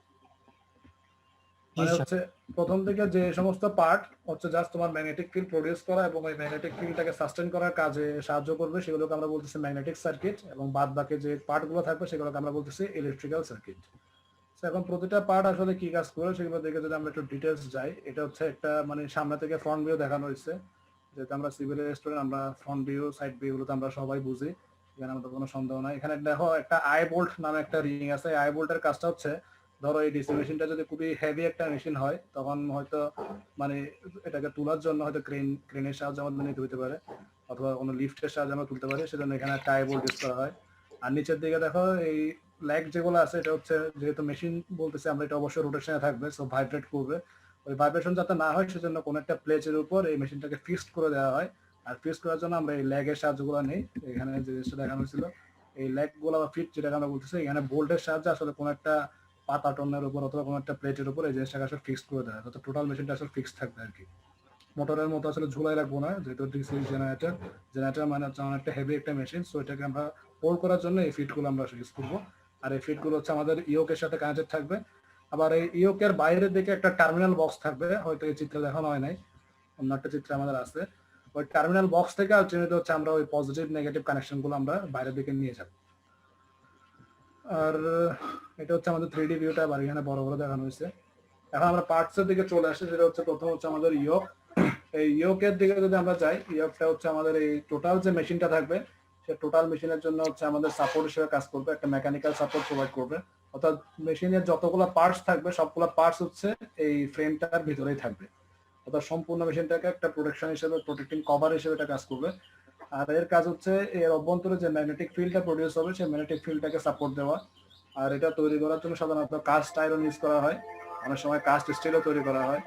মানে হচ্ছে প্রথম দিকে যে সমস্ত পার্ট হচ্ছে জাস্ট তোমার ম্যাগনেটিক ফিল্ড প্রডিউস করা এবং ওই ম্যাগনেটিক ফিল্ডটাকে সাস্টেইন করার কাজে সাহায্য করবে সেগুলোকে আমরা বলতেছি ম্যাগনেটিক সার্কিট, এবং বাদ বাকি যে পার্টগুলো থাকবে সেগুলোকে আমরা বলতেছি ইলেকট্রিক্যাল সার্কিট। এখন প্রতিটা পার্ট আসলে কি কাজ করে সেগুলো দেখে যদি আমরা একটু ডিটেলস যাই, এটা হচ্ছে একটা মানে সামনে থেকে ফ্রন্ট ভিউ দেখানো হয়েছে, যেহেতু আমরা সিভিল স্টুডেন্ট আমরা ফ্রন্ট ভিউ সাইড ভিউ গুলো তো আমরা সবাই বুঝি, এখানে আমাদের কোনো সন্দেহ নাই। এখানে দেখো একটা আই বোল্ট নামে একটা রিং আছে। আই বোল্টের কাজটা হচ্ছে ধরো এই ডিসি মেশিনটা যদি খুবই হেভি একটা মেশিন হয় তখন হয়তো মানে এটাকে তোলার জন্য হয়তো ক্রেনের সাহায্যে আমাদের নিতে হতে পারে, অথবা কোনো লিফটের সাহায্যে আমরা তুলতে পারি, সেজন্য এখানে একটা আই বোল্ট ইউজ করা হয়। আর নিচের দিকে দেখো এই ল্যাগ যেগুলো আছে এটা হচ্ছে যেহেতু মেশিন বলতেছে আমরা, এটা অবশ্যই রোটেশনে থাকবে, সো ভাইব্রেট করবে। ওই ভাইব্রেশন যাতে না হয় সেজন্য কোনো একটা প্লেটের উপর এই মেশিনটাকে ফিক্সড করে দেওয়া হয়। আর ফিক্সড করার জন্য আমরা এই ল্যাগের সাহায্যগুলো নেই। এখানে যে জিনিসটা দেখানো হয়েছিল এই ল্যাগ গুলো বা ফিট যেটা আমরা বলতেছি, এখানে বোল্টের সাহায্যে আসলে কোনো একটা পাতা টনের উপর অথবা কোনো একটা প্লেটের উপর এই জিনিসটাকে আসলে ফিক্সড করে দেওয়া হয়, যাতে টোটাল মেশিনটা আসলে ফিক্সড থাকবে আর কি। মোটরের মতো আসলে ঝুলাই রাখবো না, যেহেতু ডিসি জেনারেটর মানে হচ্ছে অনেকটা হেভি একটা মেশিন, সো এটাকে আমরা হোল্ড করার জন্য এই ফিটগুলো আমরা ইউজ করবো। আর এই ফিটগুলো হচ্ছে আমাদের ইয়োকের সাথে কানেক্টেড থাকবে। আবার এই ইয়োকের বাইরের দিকে একটা টার্মিনাল বক্স থাকবে, হয়তো এই চিত্রে দেখানো হয় নাই, অন্য একটা চিত্রে আমাদের আছে। ওই টার্মিনাল বক্স থেকে আলটিমেটলি হচ্ছে আমরা ওই পজিটিভ নেগেটিভ কানেকশন গুলো আমরা বাইরের দিকে নিয়ে যাব। আর এটা হচ্ছে আমাদের 3D ভিউটা, আবার এখানে বড় বড় দেখানো হয়েছে। এখন আমরা পার্টস এর দিকে চলে আসি, যেটা হচ্ছে প্রথম হচ্ছে আমাদের ইয়োক। এই ইয়োকের দিকে যদি আমরা যাই, ইয়োকটা হচ্ছে আমাদের এই টোটাল যে মেশিনটা থাকবে সে টোটাল মেশিনের জন্য হচ্ছে আমাদের সাপোর্ট হিসেবে কাজ করবে, একটা মেকানিক্যাল সাপোর্ট প্রোভাইড করবে। অর্থাৎ মেশিনের যতগুলো পার্টস থাকবে সবগুলো পার্টস হচ্ছে এই ফ্রেমটার ভিতরেই থাকবে, অর্থাৎ সম্পূর্ণ মেশিনটাকে একটা প্রোটেকশন হিসেবে, প্রোটেক্টিং কভার হিসেবে এটা কাজ করবে। আর এর কাজ হচ্ছে এর অভ্যন্তরে যে ম্যাগনেটিক ফিল্ডটা প্রডিউস হবে সেই ম্যাগনেটিক ফিল্ডটাকে সাপোর্ট দেওয়া। আর এটা তৈরি করার জন্য সাধারণত কাস্ট আয়রন ইউজ করা হয়, অনেক সময় কাস্ট স্টিলও তৈরি করা হয়।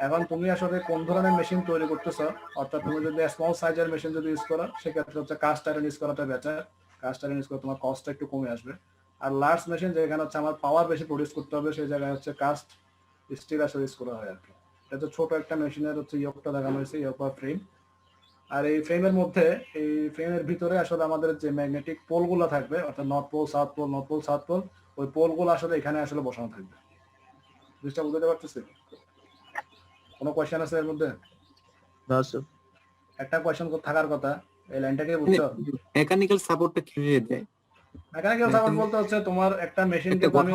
এখন তুমি আসলে কোন ধরনের মেশিন তৈরি করতেছো, অর্থাৎ তুমি যদি স্মল সাইজের মেশিন যদি ইউজ করো সেক্ষেত্রে হচ্ছে কাস্ট আয়রন ইউজ করাটা বেটার। কাস্ট আয়রন ইউজ করে তোমার কস্টটা একটু কমে আসবে। আর লার্জ মেশিন যেখানে হচ্ছে আমার পাওয়ার বেশি প্রডিউস করতে হবে সেই জায়গায় হচ্ছে কাস্ট স্টিল আসলে ইউজ করা হয় আর কি। এটা তো ছোট একটা মেশিনের হচ্ছে ইয়োকটা দেখানো হয়েছে, ইয়োক বা ফ্রেম। আর এই ফ্রেমের মধ্যে, এই ফ্রেমের ভিতরে আসলে আমাদের যে ম্যাগনেটিক পোলগুলো থাকবে, অর্থাৎ north pole south pole, north pole south pole, ওই পোলগুলো আসলে এখানে আসলে বসানো থাকবে। জিনিসটা বুঝতে পারতেছি? কোনো কোয়েশ্চেন আছে এর মধ্যে? একটা কোয়েশ্চেন থাকার কথা, এই লাইনটাকে বুঝছো? মেকানিক্যাল সাপোর্টটা কিভাবে দেয়? মেকানিক্যাল সাপোর্ট বলতে হচ্ছে তোমার একটা মেশিন কিন্তু আমি,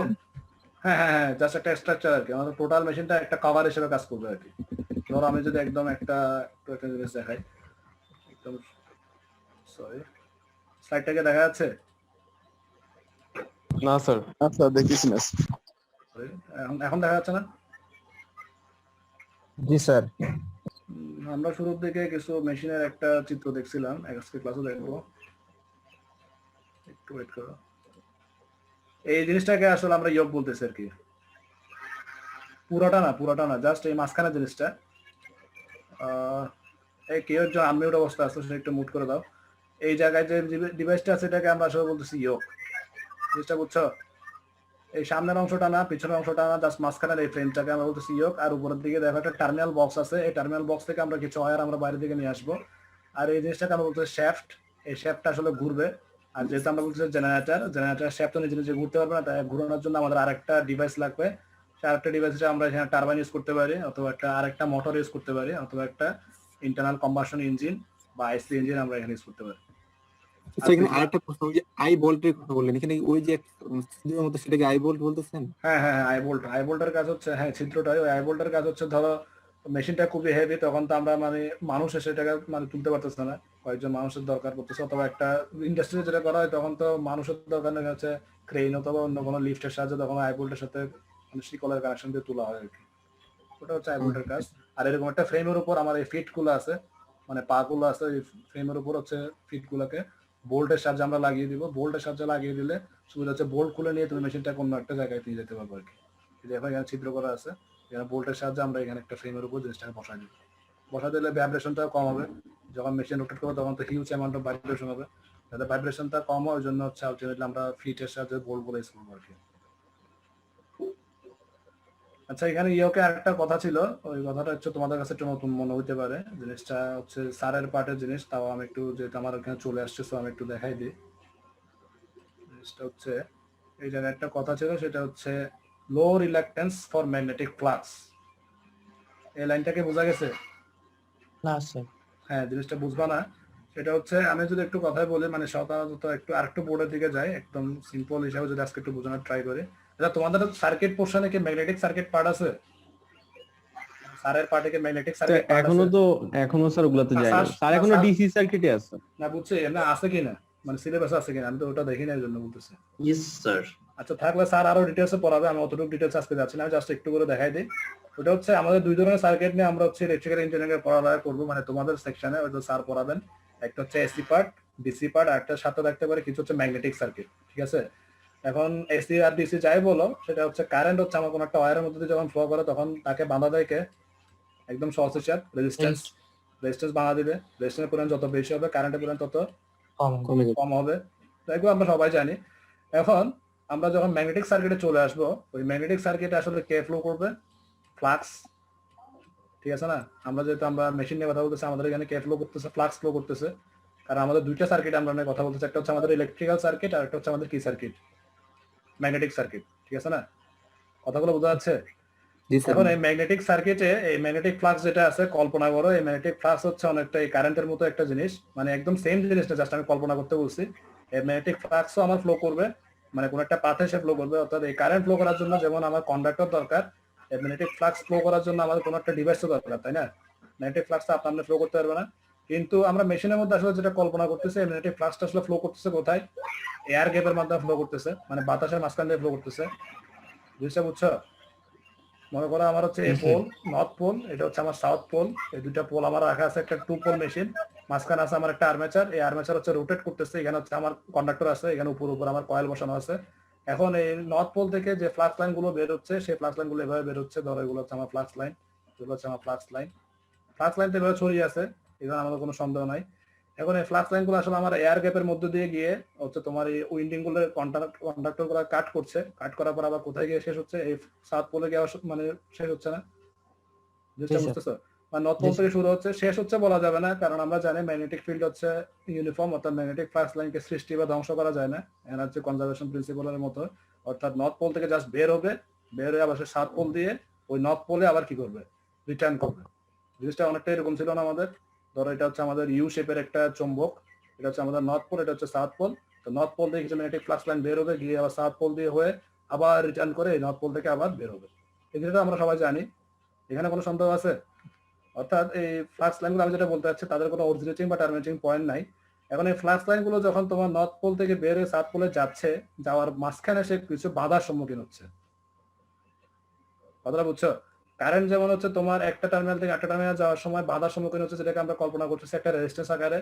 হ্যাঁ জাস্ট একটা স্ট্রাকচার আর কি, আমাদের টোটাল মেশিনটা একটা কভার হিসেবে কাজ করবে আর কি। ধরো আমি যদি একদম একটা জিনিস দেখাই, একদম সরি, স্লাইডটাকে দেখা যাচ্ছে? না স্যার, আচ্ছা দেখিস না। এখন দেখা যাচ্ছে না? জি স্যার। আমরা শুরুর দিকে কিছু মেশিনের একটা চিত্র দেখছিলাম, আজকে ক্লাসে দেখবো, একটু ওয়েট করো। এই জিনিসটাকে আসলে আমরা ইয়ক বলতেছি আর কি, পুরোটা না, জাস্ট এই মাঝখানে জিনিসটা। এই কেউ একজন আনমিউট অবস্থা আছে, সেটা একটু মুট করে দাও। এই জায়গায় যে ডিভাইসটা আছে এটাকে আমরা আসলে বলতেছি ইয়ক, জিনিসটা বুঝছো? এই সামনের অংশটা না, পিছনের অংশটা না, জাস্ট মাঝখানের এই ফ্রেমটাকে আমরা বলতেছি ইয়ক। আর উপরের দিকে দেখো একটা টার্মিনাল বক্স আছে, এই টার্মিনাল বক্স থেকে আমরা কিছু ওয়্যার আমরা বাইরে দিকে নিয়ে আসবো। আর এই জিনিসটাকে আমরা বলতেছি শ্যাফট, এই শ্যাফটটা আসলে ঘুরবে। আর যেহেতু আমরা বলতেছি জেনারেটর শ্যাফট তো নিজে নিজে ঘুরতে পারবে না, তাই ঘুরানোর জন্য আমাদের আরেকটা ডিভাইস লাগবে। সেই আরেকটা ডিভাইসে আমরা এখানে টারবাইন ইউজ করতে পারি, অথবা আরেকটা মোটর ইউজ করতে পারি, অথবা একটা ইন্টারনাল কম্বাসন ইঞ্জিন বা আইসি ইঞ্জিন আমরা এখানে ইউজ করতে পারি। আচ্ছা, এখানে আরেকটা প্রশ্ন, ওই যে আই ভোল্টের কথা বললেন, এখানে ওই যে ছিদ্রের মতো, সেটাকে আই ভোল্ট বলতেছেন? হ্যাঁ, আইবোল্টের কাজ হচ্ছে, হ্যাঁ ছিদ্রটাই, ওই আইবোল্টের কাজ হচ্ছে, ধরো মেশিনটা খুবই হেভি, তখন তো আমরা মানে মানুষ এসে এটাকে মানে তুলতে পারতেছে না, কয়েকজন মানুষের দরকার পড়তেছে, অথবা একটা ইন্ডাস্ট্রি যেটা করা হয় তখন তো মানুষের দরকার নেই, হচ্ছে ক্রেন অথবা অন্য কোনো লিফটের সাহায্যে তখন আইবোল্টের সাথে মানে শিকলের কানেকশন দিয়ে তোলা হয় আর কি, ওটা হচ্ছে আইবোল্টের কাজ। আর এরকম একটা ফ্রেমের উপর আমার এই ফিট গুলো আছে, মানে পা গুলো আছে, এই ফ্রেমের উপর হচ্ছে ফিট গুলোকে বোল্টের সাহায্যে আমরা লাগিয়ে দিব। বোল্টের সাহায্যে লাগিয়ে দিলে সুবিধা হচ্ছে বোল্ট খুলে নিয়ে তুমি মেশিনটা কোনো একটা জায়গায় নিয়ে যেতে পারবো আর কি। দেখো এখানে ছিদ্র করা আছে, এখানে বোল্টের সাহায্যে আমরা এখানে একটা ফ্রেমের উপর জিনিসটাকে বসাই দিব। বসা দিলে ভাইব্রেশনটাও কম হবে, যখন মেশিন রোটেট করবো তখন তো হিউজ অ্যামাউন্ট অফ ভাইব্রেশন হবে, যাতে ভাইব্রেশনটা কম হয় ওই জন্য হচ্ছে আলটিমেটলি আমরা ফিটের সাহায্যে বোল্ট গুলো ইউজ করবো আর কি। আচ্ছা, এখানে ইয়োকে আরেকটা কথা ছিল, ওই কথাটা হচ্ছে তোমাদের কাছে একটু নতুন মনে হইতে পারে, জিনিসটা হচ্ছে স্যারের পার্টের জিনিস, তাও আমি একটু, যেহেতু আমার এখানে চলে আসছে তো আমি একটু দেখাই দিই। জিনিসটা হচ্ছে এই জায়গায় একটা কথা ছিল, সেটা হচ্ছে লো রিল্যাক্টেন্স ফর ম্যাগনেটিক ফ্লাক্স। এই লাইনটাকে বোঝা গেছে? না স্যার। হ্যাঁ, জিনিসটা বুঝবা না, সেটা হচ্ছে আমি যদি একটু কথাই বলি, মানে সাধারণত একটু আরেকটু বোর্ডের দিকে যাই, একদম সিম্পল হিসাবে যদি আজকে একটু বোঝানোর ট্রাই করি। এটা তোমাদের সার্কিট পোর্শনে কি ম্যাগনেটিক সার্কিট পার্ট আছে? স্যারের পার্টে কি ম্যাগনেটিক সার্কিট পার্ট আছে? এখনো স্যার ওগুলাতে যাই না স্যার, এখনো ডিসি সার্কিটে আছে। না বুঝছি, না আছে কিনা, মানে সিলেবাস আছে কিনা, আমি তো ওটা দেখি না, এর জন্য বলতেছি। Yes sir. আচ্ছা, থাকলে স্যার আরো ডিটেলসে পড়াবে, আমি অতটুকু ডিটেলস আজকে যাচ্ছি না, জাস্ট একটু করে দেখাই দিই। ওটা হচ্ছে আমাদের দুই ধরনের সার্কিট নিয়ে আমরা হচ্ছে ইলেকট্রিক্যাল ইঞ্জিনিয়ারিং পড়ালেখা করবো, মানে তোমাদের সেকশনে হয়তো স্যার পড়াবেন। একটা হচ্ছে এসি পার্ট, ডিসি পার্ট, আর একটা সাথে থাকতে পারে কিছু হচ্ছে ম্যাগনেটিক সার্কিট, ঠিক আছে? এখন এসি আর ডিসি যাই বলো, সেটা হচ্ছে কারেন্ট হচ্ছে আমার কোনো একটা ওয়্যারের মধ্যে দিয়ে যখন ফ্লো করে তখন তাকে বাঁধা দেয় কে? একদম সহজ হিসাব, রেজিস্ট্যান্স বাঁধা দিবে। রেজিস্ট্যান্সের পরিমাণ যত বেশি হবে কারেন্টের পরিমাণ তত কমে কম হবে, তো এগুলো আমরা সবাই জানি। এখন আমরা যখন ম্যাগনেটিক সার্কিটে চলে আসবো, ওই ম্যাগনেটিক সার্কিটে আসলে কে ফ্লো করবে? ফ্লাক্স, ঠিক আছে না? আমরা যেহেতু আমরা মেশিন নিয়ে কথা বলতেছি, আমাদের এখানে কে ফ্লো করতেছে? ফ্লাক্স ফ্লো করতেছে। কারণ আমাদের দুইটা সার্কিট আমরা নিয়ে কথা বলতেছি, একটা হচ্ছে আমাদের ইলেকট্রিক্যাল সার্কিট আর একটা হচ্ছে আমাদের কি সার্কিট? ম্যাগনেটিক সার্কিট, ঠিক আছে না? কথাগুলো বোঝা যাচ্ছে? এখন এই ম্যাগনেটিক সার্কিটে এই ম্যাগনেটিক ফ্লাক্স যেটা আছে, কল্পনা করো এই ম্যাগনেটিক ফ্লাক্স হচ্ছে অনেকটা এই কারেন্টের মতো একটা জিনিস, মানে একদম সেম জিনিসটা, জাস্ট আমি কল্পনা করতে বলছি। এই ম্যাগনেটিক ফ্লাক্সও আমার ফ্লো করবে, মানে কোন একটা পাথে সে ফ্লো করবে, অর্থাৎ এই কারেন্ট ফ্লো করার জন্য যেমন আমার কন্ডাক্টর দরকার, এই ম্যাগনেটিক ফ্লাক্স ফ্লো করার জন্য আমাদের কোনো একটা ডিভাইসও দরকার, তাই না? ম্যাগনেটিক ফ্লাক্সটা আপনার ফ্লো করতে পারবে না, কিন্তু আমরা মেশিনের মধ্যে আসলে যেটা কল্পনা করতেছি, এই ম্যাগনেটিক ফ্লাক্সটা আসলে ফ্লো করতেছে কোথায়? এয়ার গ্যাপের মাধ্যমে ফ্লো করতেছে, মানে বাতাসের মাঝখান দিয়ে ফ্লো করতেছে। জিনিসটা বুঝছো? মনে করো আমার হচ্ছে এই পোল, নর্থ পোল, এটা হচ্ছে আমার সাউথ পোল, এই দুইটা পোল আমার রাখা আছে একটা 2 পোল মেশিন, মাঝখানে আছে আমার একটা আর্মেচার, এই আর্মেচার হচ্ছে রোটেট করতেছে, এখানে হচ্ছে আমার কন্ডাক্টর আছে, এখানে উপর আমার কয়েল বসানো আছে। এখন এই নর্থ পোল থেকে যে ফ্লাক্স লাইন গুলো বের হচ্ছে, সেই ফ্লাক্স লাইন গুলো এভাবে বের হচ্ছে, ধরো এগুলো হচ্ছে আমার ফ্লাক্স লাইন, এগুলো হচ্ছে আমার ফ্লাক্স লাইন। ফ্লাক্স লাইন তো এভাবে ছড়িয়ে আছে, এখানে আমাদের কোনো সন্দেহ নাই। এখন এই ফ্লাক্স লাইন গুলো আসলে আমার এয়ার গ্যাপের মধ্যে দিয়ে গিয়ে হচ্ছে তোমার এই উইন্ডিং গুলো কন্ডাক্টর গুলো কাট করছে, কাট করার পর আবার কোথায় গিয়ে শেষ হচ্ছে? এই সাউথ পোলে গিয়ে মানে শেষ হচ্ছে না? জিনিসটা বুঝতেছো? মানে নর্থ পোল থেকে শুরু হচ্ছে, শেষ হচ্ছে বলা যাবে না, কারণ আমরা জানি ম্যাগনেটিক ফিল্ড হচ্ছে ইউনিফর্ম, অর্থাৎ ম্যাগনেটিক ফ্লাক্স লাইনকে সৃষ্টি বা ধ্বংস করা যায় না, এর হচ্ছে কনজারভেশন প্রিন্সিপালের মতো। অর্থাৎ নর্থ পোল থেকে জাস্ট বের হবে, বের হয়ে আবার সে সাউথ পোল দিয়ে ওই নর্থ পোলে আবার কি করবে? রিটার্ন করবে। জিনিসটা অনেকটা এরকম ছিল না আমাদের? ধরো এটা হচ্ছে আমাদের ইউ শেপের একটা চুম্বক, এটা হচ্ছে আমাদের নর্থ পোল, এটা হচ্ছে সাউথ পোল। তো নর্থ পোল থেকে কিছু ম্যাগনেটিক ফ্লাক্স লাইন বের হবে, গিয়ে আবার সাউথ পোল দিয়ে হয়ে আবার রিটার্ন করে এই নর্থ পোল থেকে আবার বের হবে। এই জিনিসটা আমরা সবাই জানি, এখানে কোনো সন্দেহ আছে? অর্থাৎ এই ফ্লাক্স লাইনগুলো আমি যেটা বলতে চাচ্ছি, তাদের কোনো অরিজিনেটিং বা টার্মিনেটিং পয়েন্ট নাই। এখন এই ফ্লাক্স লাইনগুলো যখন তোমার নর্থ পোল থেকে বের হয়ে সাউথ পোলে যাচ্ছে, যাওয়ার মাঝখানে সে কিছু বাধার সম্মুখীন হচ্ছে। কথাটা বুঝছো? কারেন্ট যেমন হচ্ছে তোমার একটা টার্মিনাল থেকে একটা টার্মিনাল যাওয়ার সময় বাধার সম্মুখীন হচ্ছে, যেটাকে আমরা কল্পনা করতেছি একটা রেজিস্ট্যান্স আকারে,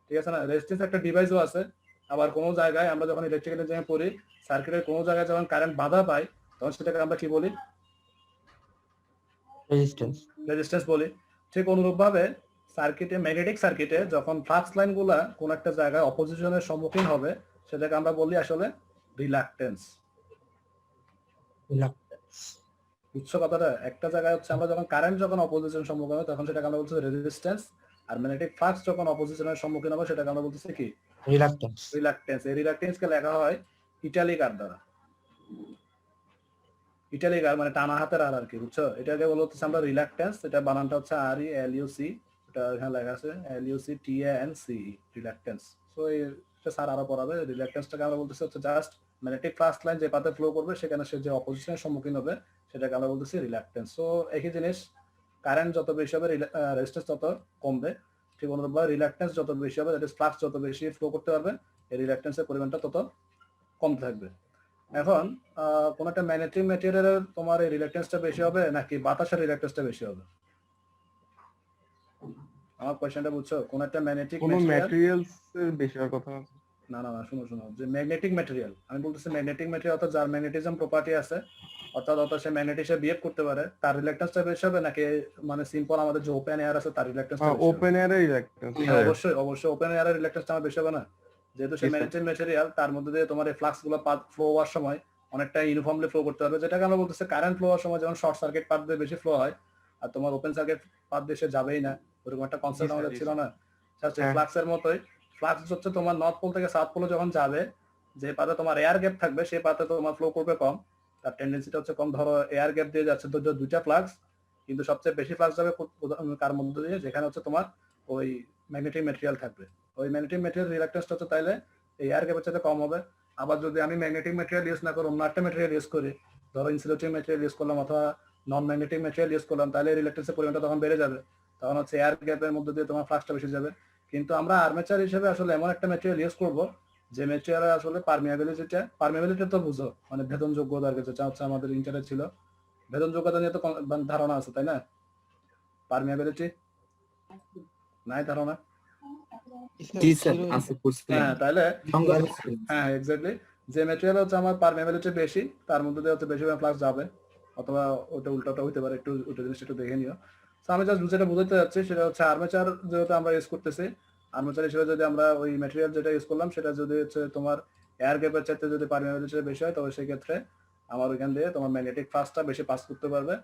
ঠিক আছে না? রেজিস্ট্যান্স একটা ডিভাইসও আছে। আবার কোনো জায়গায় আমরা যখন ইলেকট্রিক্যাল ইঞ্জিনিয়ারিং পড়ি, সার্কিটের কোনো জায়গায় যখন কারেন্ট বাধা পাই তখন সেটাকে আমরা কি বলি? রেজিস্ট্যান্স। রেজিস্ট্যান্স বলি। ঠিক অনুরূপভাবে সার্কিটে, ম্যাগনেটিক সার্কিটে যখন ফ্লাক্স লাইনগুলা কোন একটা জায়গায় অপোজিশনের সম্মুখীন হবে সেটাকে আমরা বলি আসলে রিলাক্টেন্স। বুঝছো কথাটা? একটা জায়গায় হচ্ছে আমরা যখন কারেন্ট যখন অপোজিশন সম্মুখীন হবে তখন সেটাকে আমরা বলছি রেজিস্ট্যান্স, আর ম্যাগনেটিক ফ্লাক্স যখন অপোজিশনের সম্মুখীন হবে সেটাকে আমরা বলতেছি কি? রিলাক্টেন্স। রিলাক্টেন্স। এই রিলাক্টেন্সকে লেখা হয় ইটালিক আর দ্বারা। ইটালিক আর মানে টানা হাতের আর কি, বুঝছো? এটাকে বলা হচ্ছে আমরা রিলাক্টেন্স। এটা বানানটা হচ্ছে আর ই এল ইউ সি, এটা এখানে লেখা আছে L U C T A N C, reluctance. So এটা স্যার আরো পড়াবে। রিলাক্টেন্সটাকে আমরা বলতেছি হচ্ছে জাস্ট ম্যাগনেটিক ফ্লাক্স লাইন যে পাথে ফ্লো করবে সেখানে সে যে অপোজিশনের সম্মুখীন হবে সেটাকে আমরা বলতেছি রিলাক্টেন্স। সো একই জিনিস, কারেন্ট যত বেশি হবে রেজিস্ট্যান্স তত কমবে। ঠিক অনুরূপভাবে রিলাক্টেন্স যত বেশি হবে, দ্যাট ইজ ফ্লাক্স যত বেশি ফ্লো করতে পারবে, এই রিলাক্টেন্সের পরিমাণটা তত কম থাকবে। এখন কোন একটা ম্যাগনেটিক ম্যাটেরিয়ালের তোমার এই রিলাক্টেন্সটা বেশি হবে নাকি বাতাসের রিলাক্টেন্সটা বেশি হবে? আমার কোশ্চেনটা বুঝছো? কোন একটা ম্যাগনেটিক কোনো ম্যাটেরিয়াল, ম্যাটেরিয়ালস এর বেশি হওয়ার কথা আছে? না না না, শুনো শুনো, যে ম্যাগনেটিক ম্যাটেরিয়াল, আমি বলতেছি ম্যাগনেটিক ম্যাটেরিয়াল অর্থাৎ যার ম্যাগনেটিজম প্রপার্টি আছে, অর্থাৎ সে ম্যাগনেট হিসেবে বিহেভ করতে পারে, তার রিলাক্টেন্সটা বেশি হবে নাকি মানে সিম্পল আমাদের যে ওপেন এয়ার আছে তার রিলাক্টেন্সটা বেশি হবে? ওপেন এয়ারে রিলাক্টেন্স। অবশ্যই অবশ্যই ওপেন এয়ারের রিলাক্টেন্সটা আমার বেশি হবে না, যেহেতু সে ম্যাগনেটিক ম্যাটেরিয়াল, তার মধ্যে দিয়ে তোমার এই ফ্লাক্স গুলো ফ্লো হওয়ার সময় অনেকটা ইউনিফর্মলি ফ্লো করতে পারবে, যেটাকে আমরা বলতেছি কারেন্ট ফ্লো হওয়ার সময় যেমন শর্ট সার্কিট পাথ দিয়ে বেশি ফ্লো হয় আর তোমার ওপেন সার্কিট পাথ দিয়ে সে যাবেই না, ওরকম একটা কনসেপ্ট আমাদের ছিল না? ফ্লাক্সের মতোই ফ্লাক্স হচ্ছে তোমার নর্থ পোল থেকে সাউথ পোলে যখন যাবে, যে পাথে তোমার এয়ার গ্যাপ থাকবে সেই পাথে তোমার ফ্লো করবে কম, তার টেন্ডেন্সিটা হচ্ছে কম। ধরো এয়ার গ্যাপ দিয়ে যাচ্ছে তো দুইটা ফ্লাক্স, কিন্তু সবচেয়ে বেশি ফ্লাক্স যাবে কার মধ্যে দিয়ে? যেখানে হচ্ছে তোমার ওই ম্যাগনেটিক ম্যাটেরিয়াল থাকবে। ওই ম্যাগনেটিক ম্যাটেরিয়াল রিলাক্টেন্সটা হচ্ছে তাইলে এই এয়ার গ্যাপের চাইতে কম হবে। আবার যদি আমি ম্যাগনেটিক ম্যাটেরিয়াল ইউজ না করে অন্য একটা ম্যাটেরিয়াল ইউজ করি, ধরো ইনসুলেটিং ম্যাটেরিয়াল ইউজ করলাম অথবা নন ম্যাগনেটিক ম্যাটেরিয়াল ইউজ করলাম, তাহলে রিলাক্টেন্সের পরিমাণটা তখন বেড়ে যাবে, তখন হচ্ছে এয়ার গ্যাপের মধ্যে দিয়ে তোমার ফ্লাক্সটা বেশি যাবে। কিন্তু আমরা আর্মেচার হিসেবে আসলে এমন একটা ম্যাটেরিয়াল ইউজ করব যে ম্যাটেরিয়াল আসলে পারমিয়াবিলিটি তো বুঝো, মানে ভেদন যোগ্যতা, যেটা হচ্ছে আমাদের ইন্টারেস্ট ছিল, ভেদন যোগ্যতা নিয়ে তো ধারণা আছে তাই না? পারমিয়াবিলিটি নাই ধারণা? জি স্যার, আছে করছিলাম। হ্যাঁ তাহলে সংজ্ঞা। হ্যাঁ এক্স্যাক্টলি, যে ম্যাটেরিয়াল হচ্ছে আমার পারমিয়াবিলিটি বেশি তার মধ্যে দিয়ে হচ্ছে বেশি ফ্লাক্স যাবে, অথবা ওটা উল্টাটা হইতে পারে, একটু ওটা জিনিসটা একটু দেখে নিও। তো আমি জাস্ট যেটা বুঝাতে যাচ্ছি সেটা হচ্ছে আর্মেচার যেহেতু আমরা ইউজ করতেছি, আর্মেচার হিসেবে যদি আমরা ওই ম্যাটেরিয়াল যেটা ইউজ করলাম সেটা যদি হচ্ছে তোমার এয়ার গ্যাপের চাইতে যদি পারমিয়াবিলিটি বেশি হয়, তবে সেই ক্ষেত্রে আমার ওইখান দিয়ে তোমার ম্যাগনেটিক ফ্লাক্সটা বেশি পাস করতে পারবে।